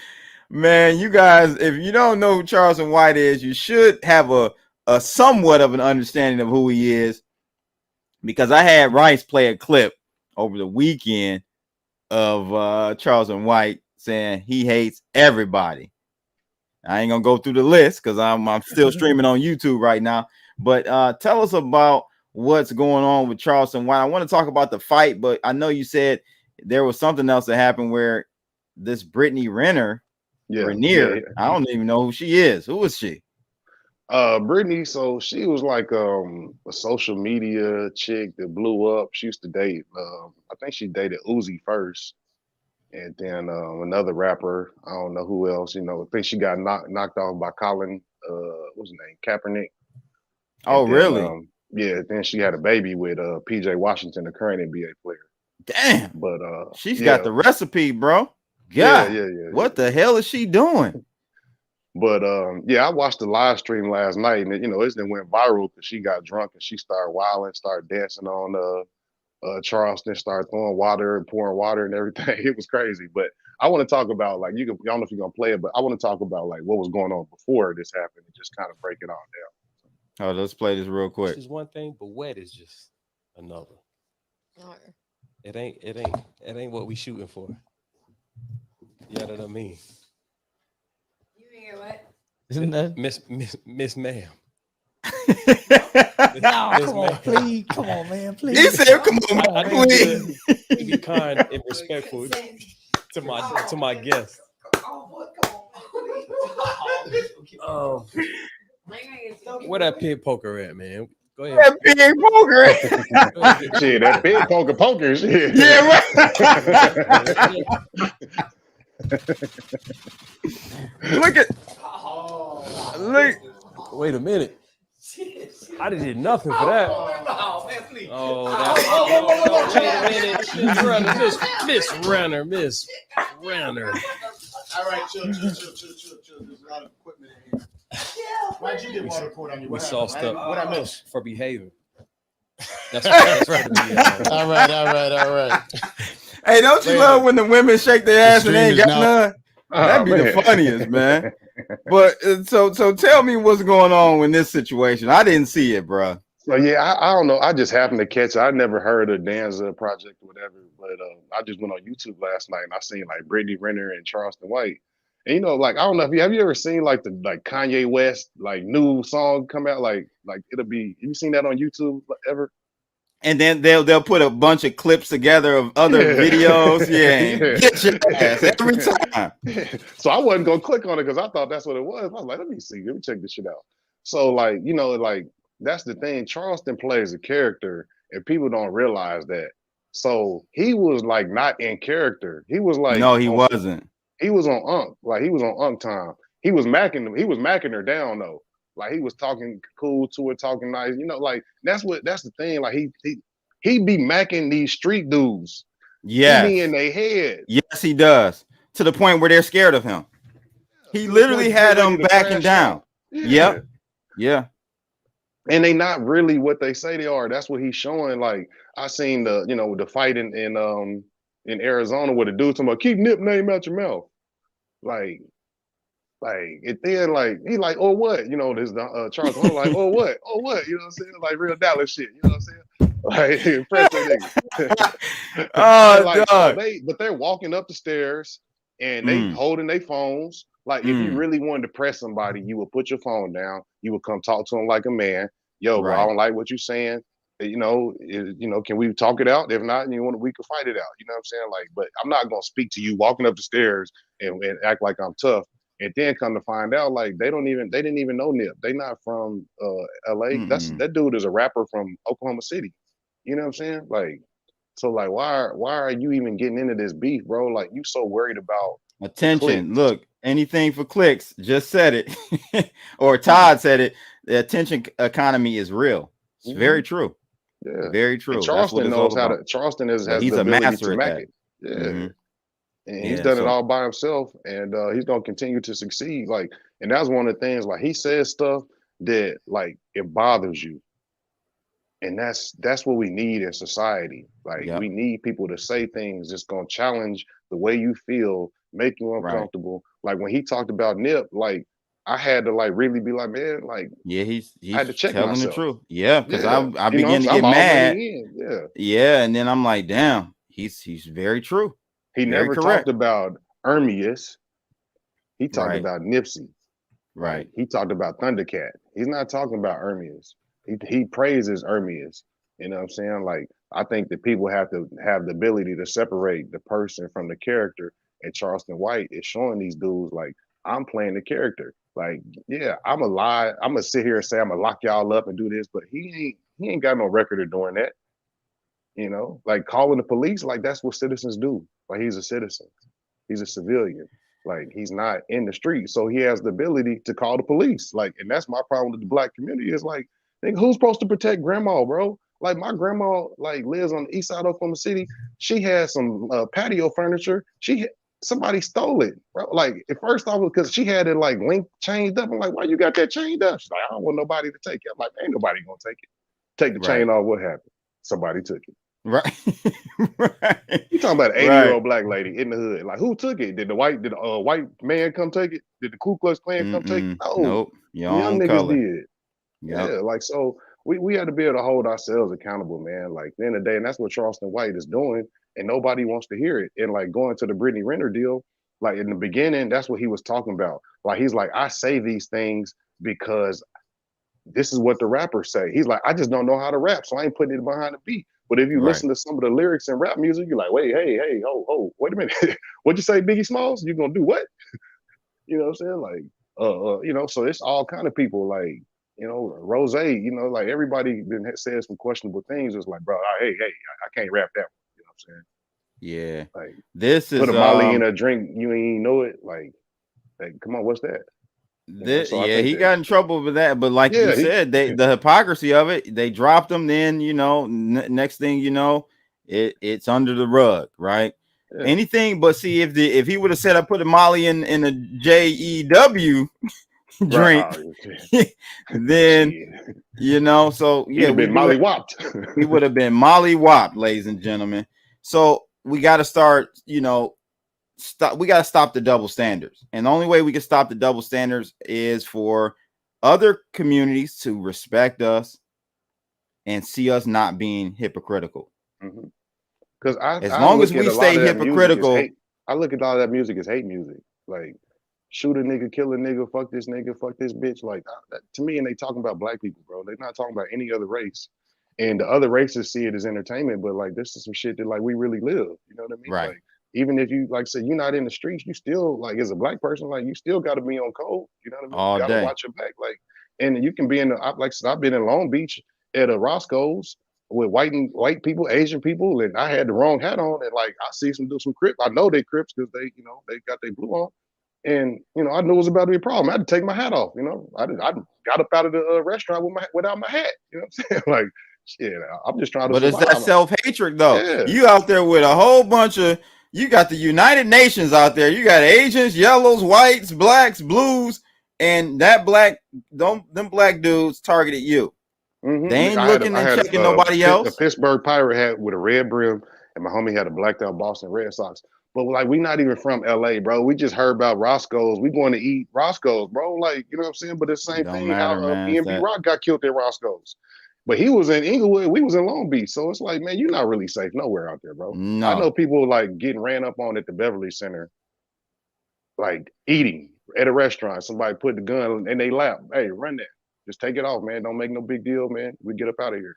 man. You guys, if you don't know who Charleston White is, you should have a somewhat of an understanding of who he is, because I had Rice play a clip over the weekend of Charleston White saying he hates everybody. I ain't gonna go through the list because I'm still streaming on YouTube right now. But tell us about what's going on with Charleston White. I want to talk about the fight, but I know you said there was something else that happened where this Brittany Renner, I don't even know who she is. Who is she?
Brittany, so she was like a social media chick that blew up. She used to date, I think she dated Uzi first, and then another rapper. I don't know who else. I think she got knocked off by Colin. What's his name? Kaepernick.
Oh, really?
Yeah. Then she had a baby with PJ Washington, the current NBA player.
Damn.
But
she's got the recipe, bro. God, yeah. What the hell is she doing?
But I watched the live stream last night, and it went viral because she got drunk and she started wilding, started dancing on Charleston, started throwing water and pouring water and everything. It was crazy. But I want to talk about like I don't know if you're gonna play it, but I want to talk about like what was going on before this happened and just kind of break it all down.
Oh, let's play this real quick.
This is one thing, but wet is just another.
All
It ain't what we shooting for. You know what I mean?
You hear what?
Isn't that?
Miss ma'am.
No, come on, please. Come on, man, please.
He said, "Come on,
I
man,
need
please."
to be kind and respectful to my guests. Where that pig poker at, man? Go ahead.
That big poker.
Shit, that big poker shit.
Yeah, right. Look.
Wait a minute. I didn't do nothing for that. Oh, that's Miss Renner.
All right, chill. There's a lot of equipment in here. Why'd you get water poured on you?
We sauced up.
What I miss?
For behavior. That's right.
All right.
Hey, don't you love when the women shake their ass and they ain't got none? That'd be the funniest, man. But so tell me what's going on in this situation. I didn't see it, bro.
So yeah, I don't know. I just happened to catch it. I never heard of Danza Project or whatever, but I just went on YouTube last night and I seen like Brittany Renner and Charleston White. And you know, like I don't know if have you ever seen like the Kanye West like new song come out like it'll be. Have you seen that on YouTube ever?
And then they'll put a bunch of clips together of other videos. Yeah, get your ass every time.
So I wasn't gonna click on it because I thought that's what it was. I was like, let me check this shit out. So like, you know, like that's the thing. Charleston plays a character, and people don't realize that. So he was like not in character. He was like,
no, he wasn't.
He was on Unk, like he was on Unk time. He was macking her down though. Like he was talking cool to her, talking nice. You know, like that's the thing. Like he be macking these street dudes.
Yeah,
in their head.
Yes, he does. To the point where they're scared of him. He literally had them backing down.
Yeah.
Yeah.
And they not really what they say they are. That's what he's showing. Like I seen the fight in Arizona where the dude talking about keep Nip name out your mouth. Like it then like he like, oh what? You know, this Charles like, oh what? You know what I'm saying? Like real Dallas shit, you know what I'm saying? Like impress that nigga.
Oh dog.
But they're walking up the stairs and they holding their phones. Like if you really wanted to press somebody, you would put your phone down, you would come talk to them like a man. Yo, bro, I don't like what you're saying. You know, can we talk it out? If not, we could fight it out. You know what I'm saying? Like, but I'm not gonna speak to you walking up the stairs and act like I'm tough. And then come to find out, like they didn't even know Nip. They not from LA. That dude is a rapper from Oklahoma City. You know what I'm saying? Like, so like why are you even getting into this beef, bro? Like you so worried about
attention.
clicks.
Look, anything for clicks. Just said it. Or Todd said it. The attention economy is real. It's very true.
Yeah,
very true.
And Charleston knows how to. Charleston has
he's
the
a
ability
master
to
at
make
that.
it. Yeah, and he's done it all by himself, and he's gonna continue to succeed. Like, and that's one of the things. Like, he says stuff that like it bothers you, and that's what we need in society. Like, we need people to say things that's gonna challenge the way you feel, make you uncomfortable. Like when he talked about Nip, like. I had to like really be like, man, like
he's
I had to check
telling
myself.
the truth. Yeah, because I
You
began to
I'm
get mad.
Yeah,
and then I'm like, damn, he's very true.
He
very
never
correct.
talked about Ermias. He talked about Nipsey.
Right.
He talked about Thundercat. He's not talking about Ermias. He praises Ermias. You know what I'm saying? Like, I think that people have to have the ability to separate the person from the character. And Charleston White is showing these dudes like, I'm playing the character. Like, yeah, I'm a lie. I'm gonna sit here and say I'm gonna lock y'all up and do this, but he ain't got no record of doing that. You know, like calling the police, like that's what citizens do. Like he's a citizen, he's a civilian. Like he's not in the street, so he has the ability to call the police. Like, and that's my problem with the Black community is like, nigga, who's supposed to protect grandma, bro? Like my grandma, like lives on the east side of Oklahoma City. She had some patio furniture. Somebody stole it, bro. Like at first I was because she had it like linked, changed up. I'm like, why you got that chained up? She's like, I don't want nobody to take it. I'm like, ain't nobody gonna take it. Take the chain off. What happened? Somebody took it.
Right. Right.
You talking about an 80-year-old
Right.
black lady in the hood? Like, who took it? Did the white man come take it? Did the Ku Klux Klan come take it? No,
Nope. Your
young
own
niggas
color.
did.
Yep.
Yeah, like so we had to be able to hold ourselves accountable, man. Like at the end of the day, and that's what Charleston White is doing, and nobody wants to hear it. And like going to the Brittany Renner deal, like in the beginning, that's what he was talking about. Like he's like, I say these things because this is what the rappers say. He's like, I just don't know how to rap, so I ain't putting it behind the beat. But if you
Right.
listen to some of the lyrics and rap music, you're like, wait, hey, oh, wait a minute. What'd you say, Biggie Smalls? You gonna do what? You know what I'm saying? Like, you know, so it's all kind of people like, you know, Rose, you know, like everybody been said some questionable things. It's like, bro, hey, I can't rap that one. You know what I'm saying?
Yeah.
Like,
This is
put a Molly in a drink, you ain't know it. Like come on, what's that?
This,
so I
yeah,
think
he
that-
got in trouble with that, but like
Yeah,
you said, the hypocrisy of it, they dropped him. Then you know, next thing you know, it's under the rug, right?
Yeah.
Anything but see if he would have said I put a Molly in a JEW drink, then you know, so
He'd
yeah,
have been Molly whopped.
he would have been Molly whopped, ladies and gentlemen. So we got to start, you know. We got to stop the double standards, and the only way we can stop the double standards is for other communities to respect us and see us not being hypocritical.
Because
as long as we stay hypocritical,
I look at all that music as hate music. Like shoot a nigga, kill a nigga, fuck this bitch. Like to me, and they talking about black people, bro. They're not talking about any other race. And the other races see it as entertainment, but like this is some shit that like we really live. You know what I mean?
Right.
Like, even if you like say you're not in the streets, you still like as a black person, like you still got to be on code. You know what I mean?
All
you gotta
day.
watch your back. Like, and you can be in the like I said, I've been in Long Beach at a Roscoe's with white people, Asian people, and I had the wrong hat on, and like I see some Crips. I know they Crips because they, you know, they got their blue on, and you know I knew it was about to be a problem. I had to take my hat off. You know, I got up out of the restaurant without my hat. You know what I'm saying? Like, shit, I'm just trying to.
But
survive.
it's that self-hatred though.
Yeah.
You out there with a whole bunch of. You got the United Nations out there. You got Asians, yellows, whites, blacks, blues, and them black dudes targeted you.
Mm-hmm.
They ain't looking and checking nobody else.
A Pittsburgh Pirate hat with a red brim, and my homie had a blacked out Boston Red Sox. But like, we not even from LA, bro. We just heard about Roscoe's. We going to eat Roscoe's, bro. Like, you know what I'm saying? But it's the same thing.
Matter,
How
man,
EMB Rock got killed at Roscoe's. But he was in Inglewood, we was in Long Beach. So it's like, man, you're not really safe nowhere out there, bro.
No.
I know people like getting ran up on at the Beverly Center, like eating at a restaurant. Somebody put the gun in their lap. Hey, run that. Just take it off, man. Don't make no big deal, man. We get up out of here.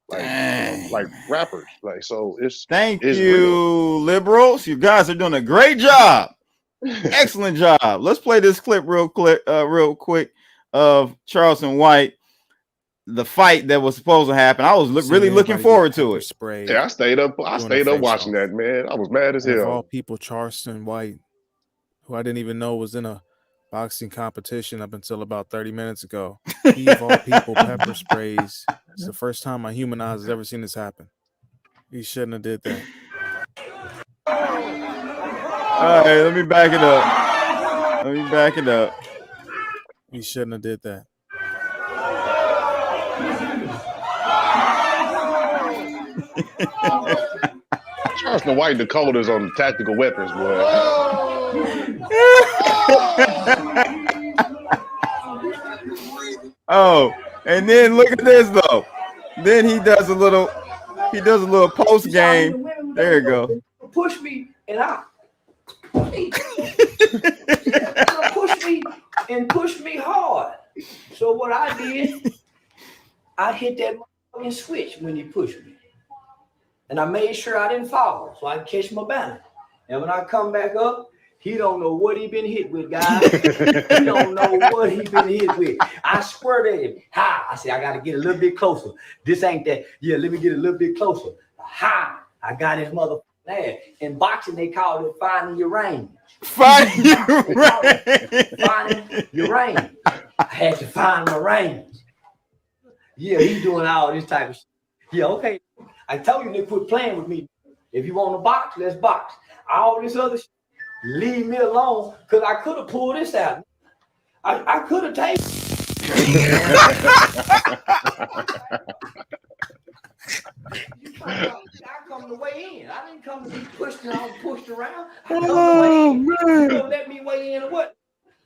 Like, you know, like rappers. Like, so it's
Thank
it's
you,
real.
liberals. You guys are doing a great job. Excellent job. Let's play this clip real quick of Charleston White. The fight that was supposed to happen. I was really looking forward to it.
Yeah, I stayed up watching that, man. I was mad as hell.
Of all people, Charleston White, who I didn't even know was in a boxing competition up until about 30 minutes ago. He, of all people, pepper sprays. It's the first time my human eyes has ever seen this happen. He shouldn't have did that.
All right, let me back it up.
He shouldn't have did that.
Charleston White, the coldest on the tactical weapons, boy.
Oh, and then look at this though. Then he does a little post game. There you go.
Push me and push me hard. So what I did, I hit that motherfucking switch when he pushed me. And I made sure I didn't fall so I could catch my balance. And when I come back up, he don't know what he been hit with, guys. He don't know what he been hit with. I squared at him. Ha! I said, I got to get a little bit closer. This ain't that. Yeah, let me get a little bit closer. Ha! I got his motherfucking ass. In boxing, they call it finding your range.
Finding
your range. I had to find my range. Yeah, he's doing all this type of shit. Yeah, okay. I told you to quit playing with me. If you want to box, let's box. All this other shit, leave me alone, because I could have pulled this out. I could have taken I
Oh,
You
man.
gonna let me weigh in or what?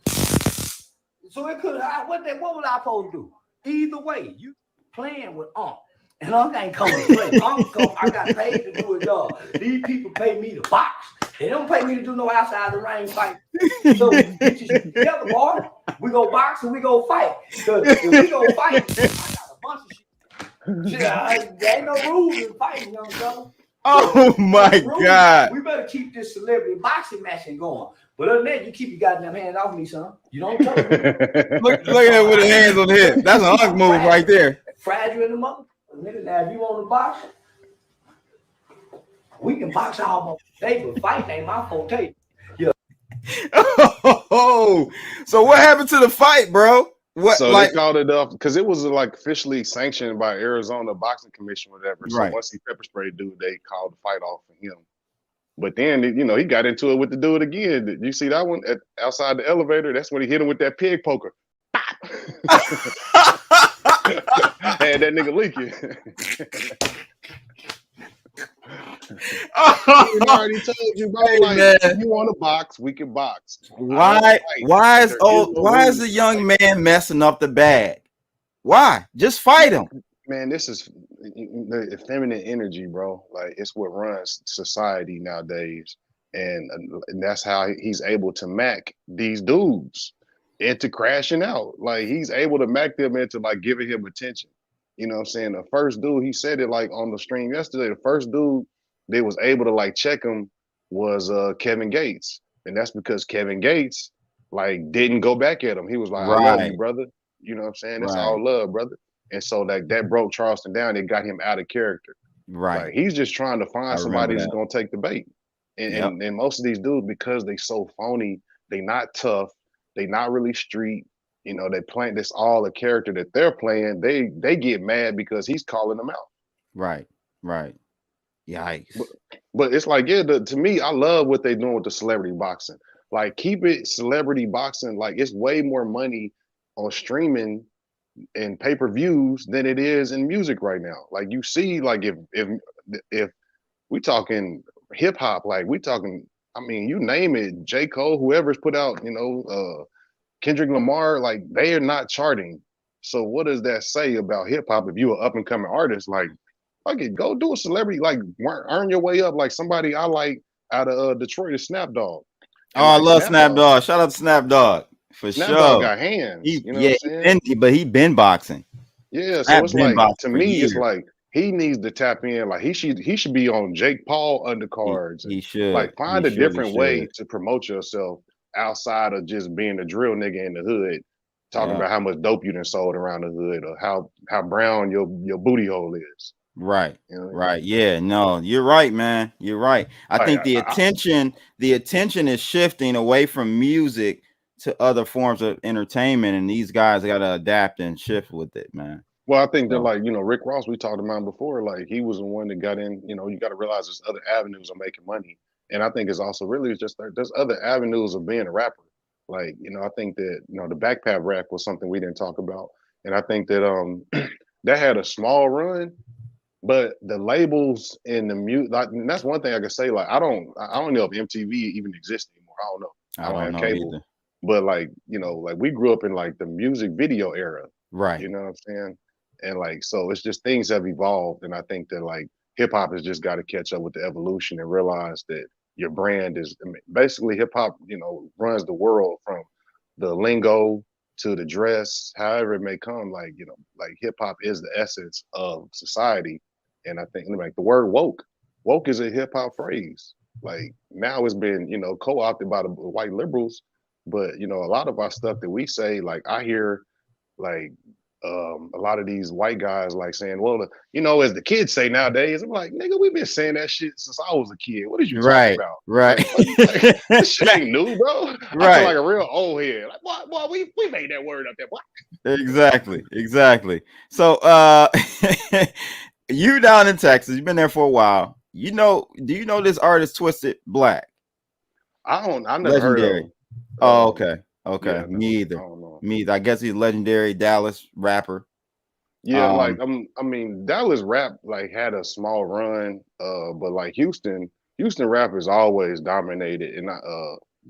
So it could what was I supposed to do? Either way, you playing with and ain't coming to play. I got paid to do a job. These people pay me to box. They don't pay me to do no outside the ring fight. So get your shit together, boy. We go box and we go fight. Cause if we go fight, I got a bunch of shit. There ain't no rules in fighting, young fella.
Oh my God.
We better keep this celebrity boxing matching going. But other than that, you keep your goddamn hands off me, son. You don't touch me.
Look at that with his hands on the hip. That's an unk move right there.
Fragile in the mother. Nigga, now if you want to box, we can box all day, but fighting ain't my forte. Yeah.
Oh, so what happened to the fight, bro? What?
So
like,
they called it up because it was like officially sanctioned by Arizona Boxing Commission, whatever. So
right.
once he pepper sprayed dude, they called the fight off for him. But then, you know, he got into it with the dude again. Did you see that one outside the elevator? That's when he hit him with that pig poker. Had that nigga leaking. I already told you, bro. Like, if you want to box, we can box.
Why is the young man messing up the bag? Why? Just fight him.
Man, this is the feminine energy, bro. Like, it's what runs society nowadays. And that's how he's able to mac these dudes into crashing out. Like, he's able to mac them into like giving him attention. You know what I'm saying? The first dude, he said it like on the stream yesterday, the first dude they was able to like check him was Kevin Gates. And that's because Kevin Gates like didn't go back at him. He was like, I love you, brother. You know what I'm saying? It's all love, brother. And so like that broke Charleston down. It got him out of character.
Right.
Like, he's just trying to find somebody that's gonna take the bait. And most of these dudes, because they so phony, they not tough, they not really street. You know, they playing this all the character that they're playing. They get mad because he's calling them out.
Right. Yikes.
But it's like, to me, I love what they're doing with the celebrity boxing. Like, keep it celebrity boxing. Like, it's way more money on streaming and pay-per-views than it is in music right now. Like, you see, like if we talking hip hop, like we talking, I mean, you name it, J. Cole, whoever's put out, you know, Kendrick Lamar, like, they are not charting. So what does that say about hip hop? If you're an up and coming artist, like, okay, go do a celebrity, like earn your way up, like somebody I like out of Detroit is Snap Dogg.
Oh, I love Snap Dogg. Shout out to Snap Dogg for
Snap
sure.
Dogg got hands. You know what I'm saying?
But he been boxing.
Yeah, so it's like, to me, it's like he needs to tap in. Like, he should be on Jake Paul undercards.
He should.
Like, find a different way to promote yourself outside of just being a drill nigga in the hood, talking about how much dope you done sold around the hood, or how brown your booty hole is.
Right.
You know?
Right. Yeah. No, you're right, man. You're right. I think the attention is shifting away from music to other forms of entertainment, and these guys got to adapt and shift with it, man.
Well, I think that, like, you know, Rick Ross, we talked about him before, like, he was the one that got in. You know, you got to realize there's other avenues of making money. And I think it's also really just there's other avenues of being a rapper. Like, you know, I think that, you know, the backpack rap was something we didn't talk about. And I think that that had a small run, but the labels and the music, like, that's one thing I can say. Like, I don't know if MTV even exists anymore. I don't know. I don't have cable. Either. But, like, you know, like, we grew up in like the music video era.
Right.
You know what I'm saying? And like, so it's just things have evolved. And I think that, like, hip hop has just got to catch up with the evolution and realize that your brand is, I mean, basically hip hop, you know, runs the world from the lingo to the dress, however it may come. Like, you know, like, hip hop is the essence of society. And I think, like, the word woke is a hip hop phrase. Like, now it's been, you know, co-opted by the white liberals. But, you know, a lot of our stuff that we say, like, I hear, like, a lot of these white guys like saying, well, you know, as the kids say nowadays, I'm like, nigga, we've been saying that shit since I was a kid. What are you talking about?
Right.
Like, this shit ain't new, bro.
Right.
I feel like a real old head. Like, what? We made that word up there. What?
Exactly. So you down in Texas, you've been there for a while. You know, do you know this artist Twisted Black?
I never heard of him.
Oh, okay.
Yeah,
Me either. I guess he's a legendary Dallas rapper.
Yeah, like, I mean, Dallas rap like had a small run, but like Houston Houston rap is always dominated, and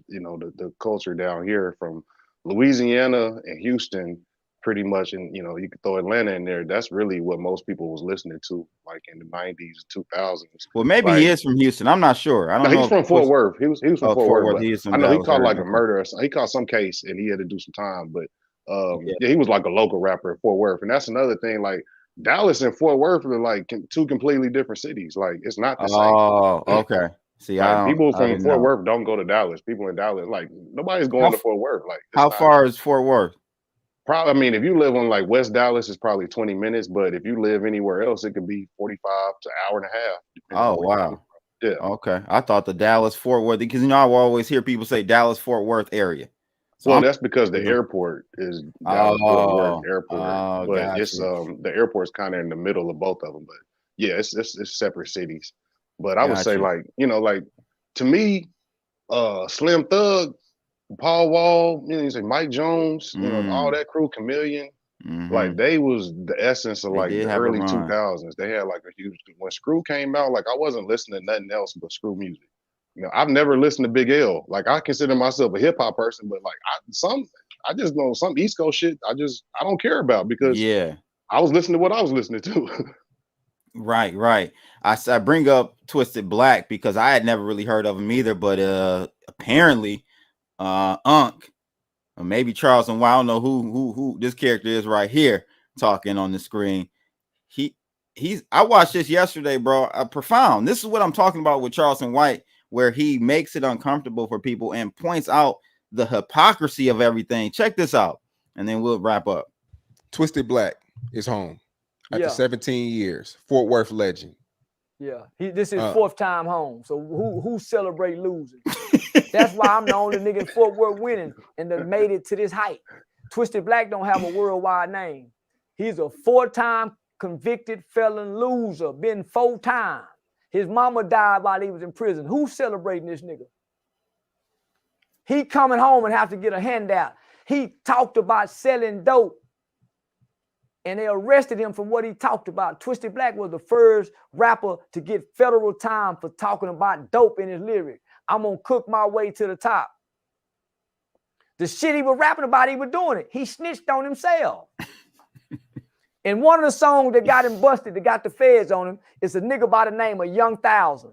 you know, the culture down here from Louisiana and Houston, pretty much, and you know, you could throw Atlanta in there. That's really what most people was listening to, like in the 90s, 2000s.
Well, maybe
like,
he is from Houston. I'm not sure. I don't
no,
know.
he's from Fort Worth. He was from Fort Worth. But
He is from
I know he
Dallas
caught like
area.
a murder. Or something. He caught some case, and he had to do some time. But
Yeah.
yeah, he was like a local rapper in Fort Worth, and that's another thing. Like Dallas and Fort Worth are like two completely different cities. Like it's not the same.
Oh, okay. See,
Like, people from
didn't
Fort
know.
Worth don't go to Dallas. People in Dallas, like nobody's going to Fort Worth. Like
How far is Fort Worth?
Probably, I mean, if you live on like West Dallas, it's probably 20 minutes. But if you live anywhere else, it could be 45 to an hour and a half.
Oh, wow.
Yeah.
Okay. I thought the Dallas Fort Worth, because you know I will always hear people say Dallas Fort Worth area. So
Well, that's because the airport is Dallas Fort Worth Airport,
oh,
but
gotcha.
it's the airport's kind of in the middle of both of them. But yeah, it's separate cities. But I would say,
Gotcha.
like, you know, like to me, Slim Thug, Paul Wall, you know, you say Mike Jones, you know, all that crew, Chameleon, like they was the essence of
They
like
did
the
have a
early
run.
2000s. They had like a huge, when Screw came out, like I wasn't listening to nothing else but Screw music. You know, I've never listened to Big L. Like I consider myself a hip hop person, but like I just know some East Coast shit. I don't care about because
Yeah.
I was listening to what I was listening to.
Right. I bring up Twisted Black because I had never really heard of him either, but apparently Unc, or maybe Charleston White, I don't know who this character is right here talking on the screen. I watched this yesterday, bro. Profound. This is what I'm talking about with Charleston White, where he makes it uncomfortable for people and points out the hypocrisy of everything. Check this out, and then we'll wrap up.
Twisted Black is home after
Yeah.
17 years. Fort Worth legend.
Yeah, this is fourth time home. So who celebrate losing? That's why I'm the only nigga in Fort Worth winning and then made it to this height. Twisted Black don't have a worldwide name. He's a 4-time convicted felon loser, been 4 times. His mama died while he was in prison. Who's celebrating this nigga? He coming home and have to get a handout. He talked about selling dope. And they arrested him for what he talked about. Twisted Black was the first rapper to get federal time for talking about dope in his lyrics. I'm gonna cook my way to the top. The shit he was rapping about, he was doing it. He snitched on himself. And one of the songs that got him busted, that got the feds on him, is a nigga by the name of Young Thousand.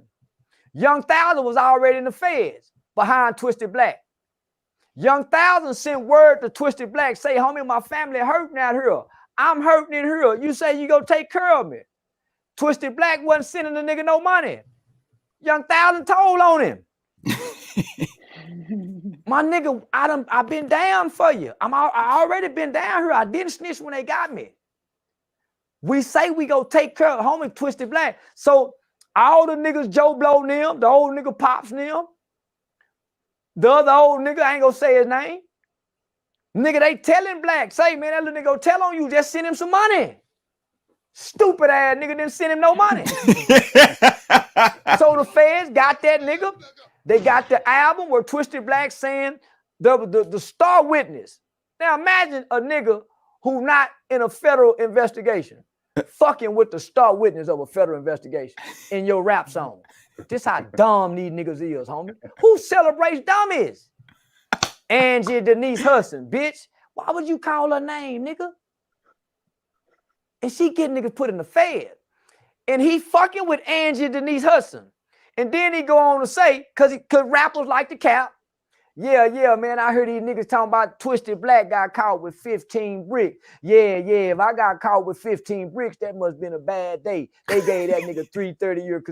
Young Thousand was already in the feds behind Twisted Black. Young Thousand sent word to Twisted Black, say, homie, my family hurting out here. I'm hurting in here. You say you go take care of me. Twisted Black wasn't sending the nigga no money. Young Thousand told on him. My nigga, I've been down for you. I already been down here. I didn't snitch when they got me. We say we go take care of homie Twisted Black. So all the niggas Joe Blow them, the old nigga Pops them, the other old nigga, I ain't gonna say his name. Nigga, they telling Black, say, man, that little nigga go tell on you, just send him some money. Stupid ass nigga didn't send him no money. So the feds got that nigga. They got the album where Twisted Black saying the star witness. Now imagine a nigga who not in a federal investigation fucking with the star witness of a federal investigation in your rap song. This how dumb these niggas is, homie. Who celebrates dummies? Angie Denise Hudson, bitch. Why would you call her name, nigga? And she getting niggas put in the Fed. And he fucking with Angie Denise Hudson. And then he go on to say, cause rappers like the cap. Yeah, man, I heard these niggas talking about Twisted Black got caught with 15 bricks. Yeah, if I got caught with 15 bricks, that must have been a bad day. They gave that nigga 3 30-year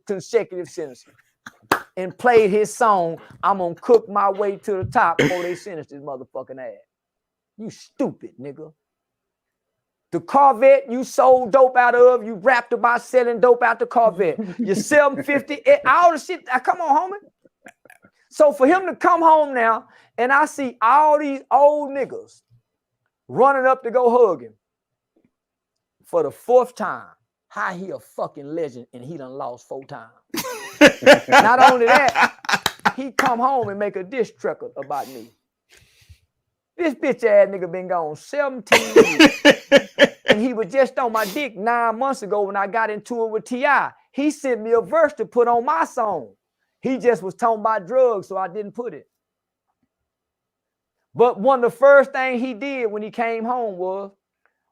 consecutive sentences. And played his song, I'm gonna cook my way to the top before they sentenced his motherfucking ass. You stupid nigga. The Corvette you sold dope out of, you rapped about selling dope out the Corvette. You 750, all the shit. Come on, homie. So for him to come home now, and I see all these old niggas running up to go hug him for the 4th time. How he a fucking legend and he done lost 4 times. Not only that, he come home and make a diss track about me. This bitch ass nigga been gone 17 years. And he was just on my dick 9 months ago when I got into it with T.I. He sent me a verse to put on my song. He just was talking about drugs, so I didn't put it. But one of the first things he did when he came home was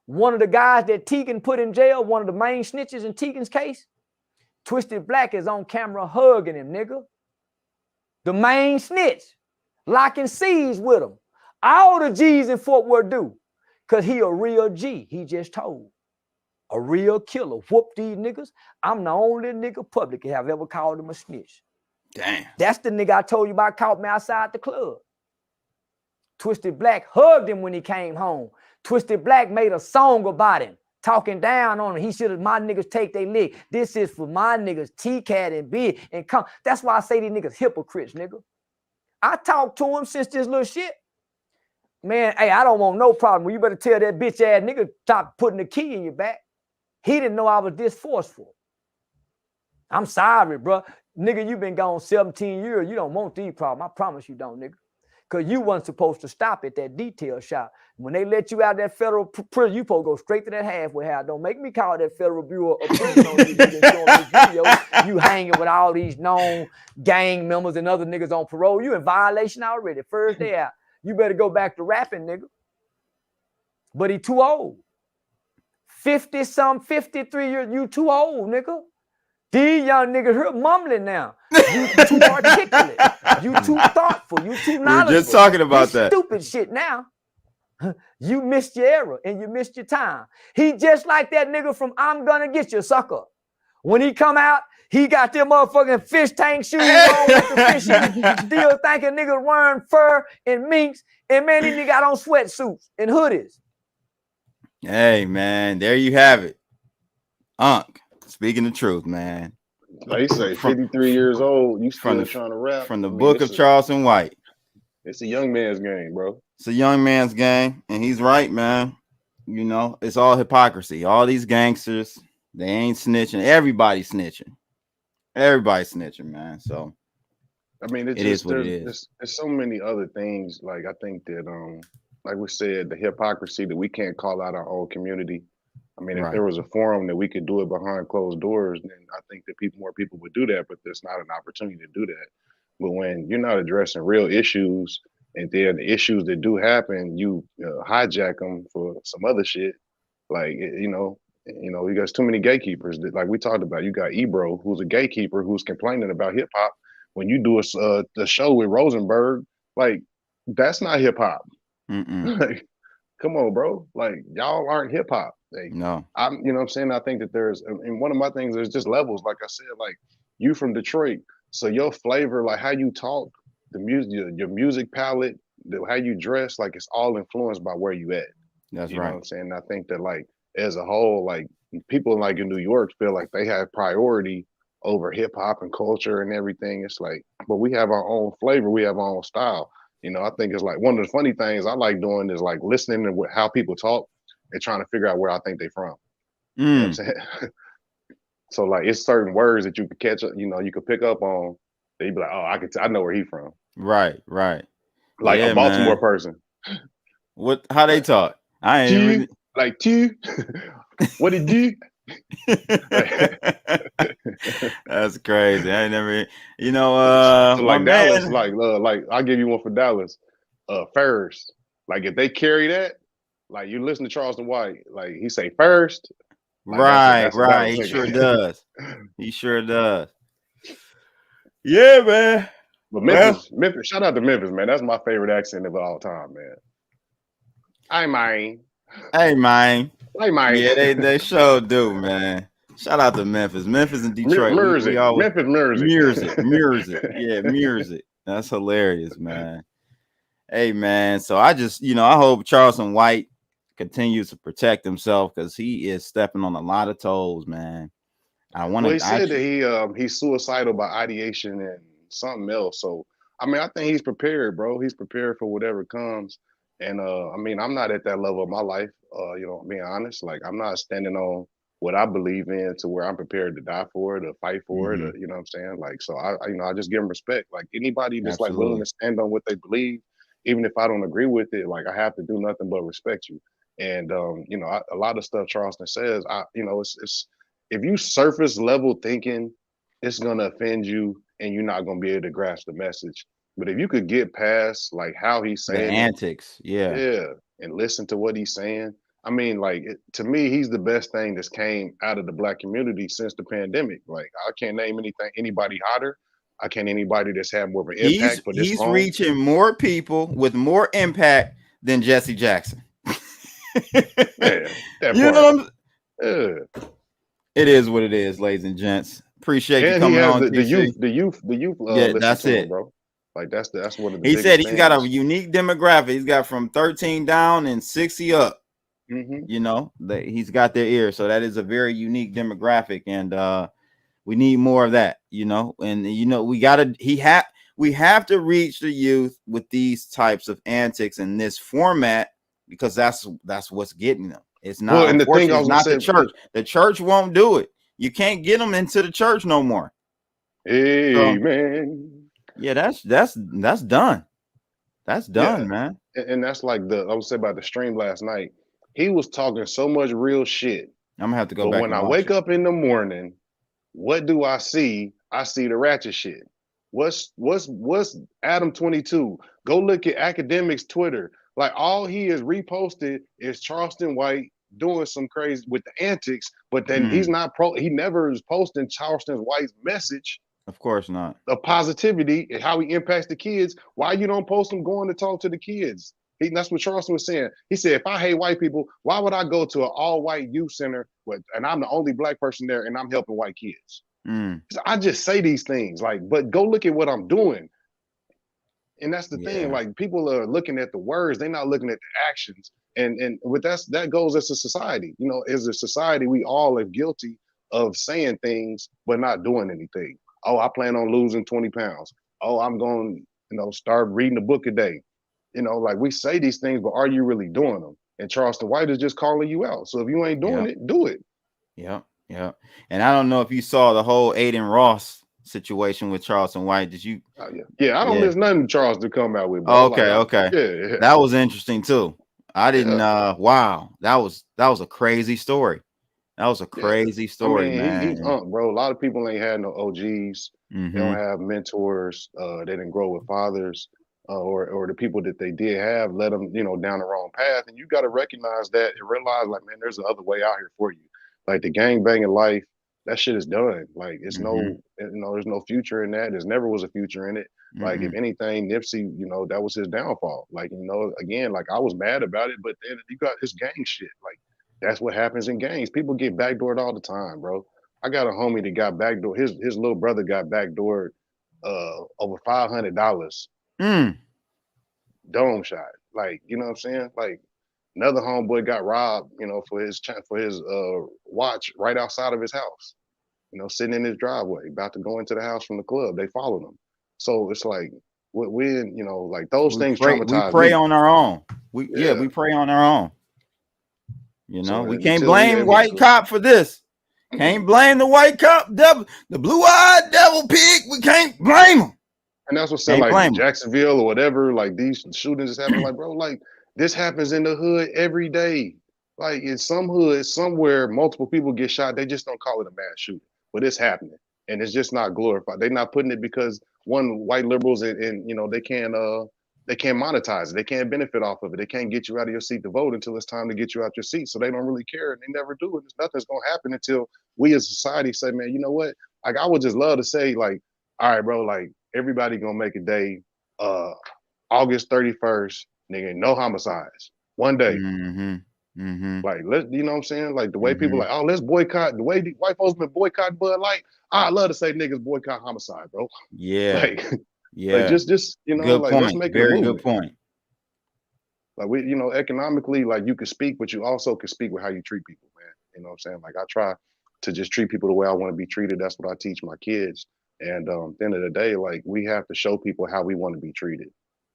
one of the guys that Tegan put in jail, one of the main snitches in Tegan's case, Twisted Black is on camera hugging him, nigga. The main snitch, locking C's with him. All the G's in Fort Worth do, because he a real G, he just told. A real killer. Whoop these niggas. I'm the only nigga public have ever called him a snitch.
Damn.
That's the nigga I told you about caught me outside the club. Twisted Black hugged him when he came home. Twisted Black made a song about him, talking down on him. He should have, my niggas take their lick. This is for my niggas, T-Cat and Big and come. That's why I say these niggas hypocrites, nigga. I talked to him since this little shit. Man, hey, I don't want no problem. Well, you better tell that bitch ass nigga stop putting the key in your back. He didn't know I was this forceful. I'm sorry, bro. Nigga, you been gone 17 years. You don't want these problems. I promise you don't, nigga. Because you wasn't supposed to stop at that detail shop. When they let you out of that federal prison, you supposed to go straight to that halfway house. Don't make me call that Federal Bureau of Prison on you. You hanging with all these known gang members and other niggas on parole. You in violation already. First day out. You better go back to rapping, nigga. But he too old. 50-some, 53 years. You too old, nigga. These young niggas here mumbling now. You too articulate. You too thoughtful. You too knowledgeable.
We're just talking about that.
Stupid shit now. You missed your era and you missed your time. He just like that nigga from I'm Gonna Get You, sucker. When he come out, he got them motherfucking fish tank shoes on with the fishing. Still thinking niggas wearing fur and minks. And man, these niggas got on sweatsuits and hoodies.
Hey, man, there you have it. Unc, speaking the truth, man.
Like you say, 53 years old, you still trying to rap.
From the book of Charleston White.
It's a young man's game, bro.
It's a young man's game, and he's right, man. You know, it's all hypocrisy. All these gangsters, they ain't snitching. Everybody's snitching. Everybody's snitching, man. So,
I mean,
it is what it is.
There's so many other things. Like I think that, like we said, the hypocrisy that we can't call out our own community. I mean, if there was a forum that we could do it behind closed doors, then I think that more people would do that. But there's not an opportunity to do that. But when you're not addressing real issues, and then the issues that do happen, you hijack them for some other shit. Like you got too many gatekeepers. That, like we talked about, you got Ebro, who's a gatekeeper, who's complaining about hip hop. When you do a show with Rosenberg, like that's not hip hop. Like, come on, bro. Like y'all aren't hip hop. Like,
no,
you know what I'm saying? I think that there's, and one of my things, there's just levels. Like I said, like you from Detroit, so your flavor, like how you talk, the music, your music palette, how you dress, like it's all influenced by where you at.
That's
you
right.
know what I'm saying? I think that like as a whole, like people like in New York feel like they have priority over hip hop and culture and everything. It's like, but we have our own flavor, we have our own style. You know, I think it's like one of the funny things I like doing is like listening to how people talk and trying to figure out where I think they from. You know what I'm saying? So like it's certain words that you could catch, you could pick up on. That you'd be like, oh, I know where he from.
Right, right.
Like a Baltimore person.
How they talk? I ain't really...
like two. What it do?
That's crazy. I ain't never,
so like Dallas, like I'll give you one for Dallas. First, like if they carry that, like you listen to Charleston White, like he say first. Like
right. He sure does. He sure does. Yeah, man.
But Memphis, shout out to Memphis, man. That's my favorite accent of all time, man. Hey, man.
Yeah, they sure do, man. Shout out to Memphis. Memphis and Detroit.
Mirrors it.
Yeah, mirrors it. That's hilarious, man. Hey, man. So I just, I hope Charleston White continues to protect himself because he is stepping on a lot of toes, man.
He said that he's suicidal by ideation and something else. So, I mean, I think he's prepared, bro. He's prepared for whatever comes. And I mean, I'm not at that level of my life, being honest. Like, I'm not standing on what I believe in to where I'm prepared to die for it or fight for it, or, you know what I'm saying? Like, so I just give them respect. Like anybody that's like willing to stand on what they believe, even if I don't agree with it, like I have to do nothing but respect you. And, a lot of stuff Charleston says, if you surface level thinking, it's gonna offend you and you're not gonna be able to grasp the message. But if you could get past like how he's
The
saying
antics, yeah.
and listen to what he's saying. I mean, like to me, he's the best thing that's came out of the Black community since the pandemic. Like I can't name anybody hotter. I can't anybody that's had more of an impact for this
He's
long.
reaching more people with more impact than Jesse Jackson.
Man, that
you
part.
know
Yeah.
It is what it is, ladies and gents. Appreciate you
And
coming
he has
on.
the youth.
Yeah,
listen
that's
to
it,
him, bro. Like that's one of the
He
biggest
said he's got a
things.
unique demographic. He's got from 13 down and 60 up.
Mm-hmm.
You know, he's got their ear. So that is a very unique demographic, and we need more of that. You know, and you know we have to reach the youth with these types of antics in this format because that's what's getting them. It's not.
Well, and the thing
unfortunately,
I
it's
was
not
gonna
the
say,
church. The church won't do it. You can't get them into the church no more.
Hey, man.
Yeah, that's done. That's done,
Yeah.
man.
And that's like I was saying about the stream last night. He was talking so much real shit.
I'm gonna have to go
But
back
when
and
I
watch
wake
it.
up in the morning, what do I see? I see the ratchet shit. What's Adam 22? Go look at Academics Twitter. Like all he has reposted is Charleston White doing some crazy with the antics, but then he's not he never is posting Charleston White's message.
Of course not.
Of positivity and how he impacts the kids. Why you don't post him going to talk to the kids? That's what Charleston was saying. He said, if I hate white people, why would I go to an all-white youth center and I'm the only Black person there and I'm helping white kids? So I just say these things, like, but go look at what I'm doing. And that's the thing, like people are looking at the words, they're not looking at the actions. And with that goes as a society. You know, as a society, we all are guilty of saying things but not doing anything. Oh, I plan on losing 20 pounds. Oh, I'm going, start reading a book a day. Like we say these things, but are you really doing them? And Charleston White is just calling you out. So if you ain't doing it, do it.
Yeah. And I don't know if you saw the whole Aiden Ross situation with Charleston White. Did you?
Yeah, I don't miss nothing Charles to come out with.
Bro.
Okay.
Yeah. That was interesting too. I didn't. Wow, that was a crazy story. That was a crazy story, man.
He's bro. A lot of people ain't had no OGs. They don't have mentors. They didn't grow with fathers, or the people that they did have led them, down the wrong path. And you got to recognize that and realize, like, man, there's another way out here for you. Like the gang banging life, that shit is done. Like it's there's no future in that. There's never was a future in it. Like if anything, Nipsey, that was his downfall. Like, again, like I was mad about it, but then you got this gang shit. Like that's what happens in gangs. People get backdoored all the time, bro. I got a homie that got backdoored. His little brother got backdoored over $500. Dome shot. Like, you know what I'm saying? Like another homeboy got robbed, for his watch right outside of his house, sitting in his driveway, about to go into the house from the club. They followed him. So it's like, when, like those things traumatize.
We pray on our own. We pray on our own. We can't blame white cop for this. Can't blame the white cop devil, the blue-eyed devil pig. We can't blame him.
And that's what's saying, like Jacksonville or whatever, like these shootings is happening. Like, bro, like this happens in the hood every day. Like in some hood, somewhere, multiple people get shot. They just don't call it a mass shooting, but it's happening, and it's just not glorified. They're not putting it because white liberals and they can't monetize it. They can't benefit off of it. They can't get you out of your seat to vote until it's time to get you out your seat. So they don't really care, and they never do it. Nothing's gonna happen until we as a society say, man, you know what? Like I would just love to say, like, all right, bro, like everybody gonna make a day, August 31st, nigga, no homicides, one day. Like let's, you know what I'm saying? Like the way people like, oh, let's boycott. The way the white folks been boycotting Bud Light. I love to say niggas boycott homicide, bro.
Yeah.
Like,
yeah.
Like just
good
like
point.
let's make
Very
it a
good point.
Like we, economically, like you can speak, but you also can speak with how you treat people, man. You know what I'm saying? Like I try to just treat people the way I want to be treated. That's what I teach my kids. And at the end of the day, like we have to show people how we want to be treated.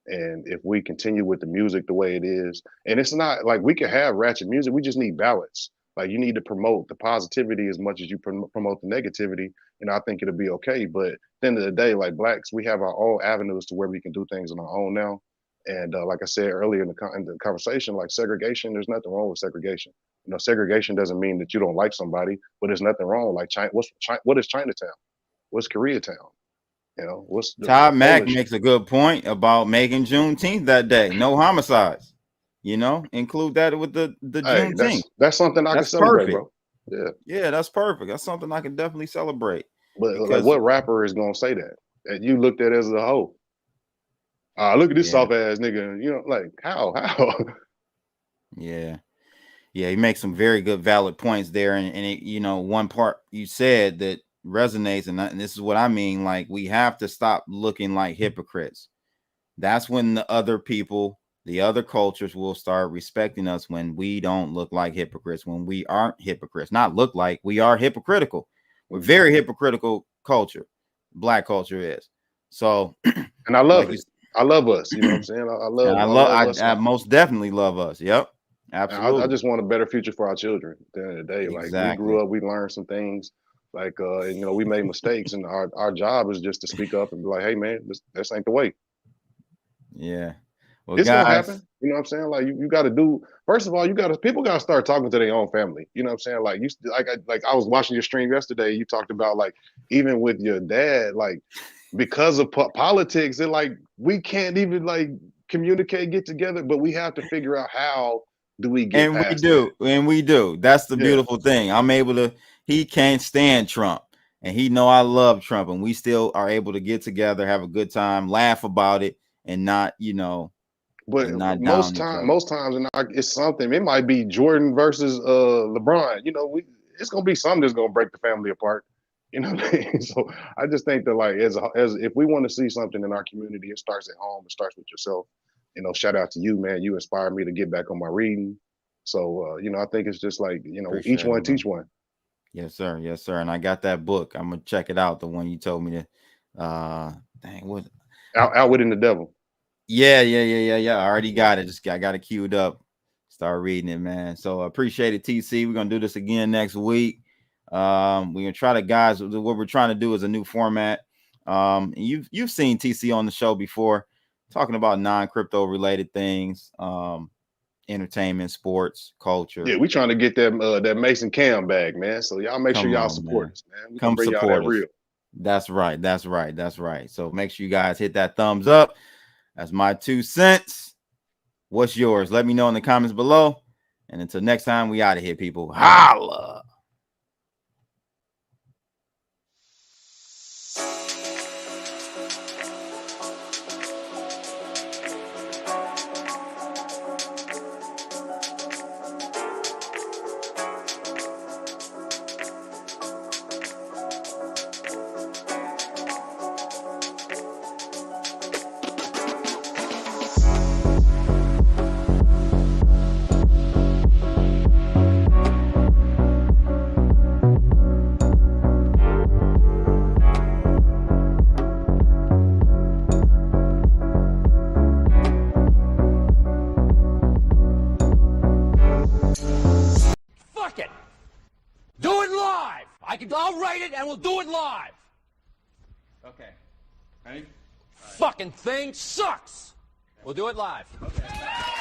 And if we continue with the music the way it is, and it's not like we can have ratchet music, we just need balance. Like you need to promote the positivity as much as you promote the negativity, and I think it'll be okay. But at the end of the day, like Blacks, we have our own avenues to where we can do things on our own now. And like I said earlier in the conversation, like segregation, there's nothing wrong with segregation. You know, segregation doesn't mean that you don't like somebody, but there's nothing wrong. Like what is Chinatown? What's Koreatown? You know, what's
Todd Mack
Polish?
makes a good point about making Juneteenth that day. No homicides. You know, include that with the
Hey,
Juneteenth.
that's something I can
That's
celebrate,
perfect.
bro.
Yeah, that's perfect. That's something I can definitely celebrate.
But
Because
like, what rapper is gonna say that? And you looked at as a hoe. Look at this soft ass nigga. You know, like how?
Yeah, he makes some very good, valid points there. And it, you know, one part you said that resonates, and this is what I mean. Like, we have to stop looking like hypocrites. That's when the other people, the other cultures will start respecting us, when we don't look like hypocrites, when we aren't hypocrites. Not look like, we are hypocritical. We're very hypocritical culture. Black culture is. So,
and I love it. I love us. You know what I'm saying?
I most definitely love us. Yep. Absolutely.
I just want a better future for our children at the end of the day. Like, we grew up, we learned some things. Like, you know, we made mistakes, and our job is just to speak up and be like, hey man, this ain't the way.
Yeah. Well,
it's
guys,
gonna happen. You know what I'm saying? Like, you gotta do, first of all, people gotta start talking to their own family. You know what I'm saying? Like, I was watching your stream yesterday, you talked about, like, even with your dad, like, because of politics, it like we can't even like communicate, get together, but we have to figure out how do we get past
and we do. That's the beautiful thing. I'm able to, he can't stand Trump, and he know I love Trump, and we still are able to get together, have a good time, laugh about it, and not, you know,
but most times it's something. It might be Jordan versus LeBron. You know, it's gonna be something that's gonna break the family apart. You know what I mean? So I just think that, like, as if we want to see something in our community, it starts at home. It starts with yourself. You know, shout out to you, man. You inspired me to get back on my reading. So, you know, I think it's just like, you know, each one teach one.
Yes, sir. Yes, sir. And I got that book. I'm gonna check it out. The one you told me to. What?
Outwitting the Devil.
Yeah. I already got it. I got it queued up. Start reading it, man. So I appreciate it, TC. We're gonna do this again next week. We're gonna try to, guys. What we're trying to do is a new format. You've seen TC on the show before, talking about non-crypto related things, entertainment, sports, culture.
Yeah, we trying to get that Mason Cam bag, man. So y'all make sure y'all support us, man. We
Come
bring
support
y'all that
us.
real.
That's right. So make sure you guys hit that thumbs up. That's my 2 cents. What's yours? Let me know in the comments below. And until next time, we out of here, people. Holla.
I'll write it and we'll do it live.
Okay. Ready?
Fucking thing sucks. We'll do it live.
Okay.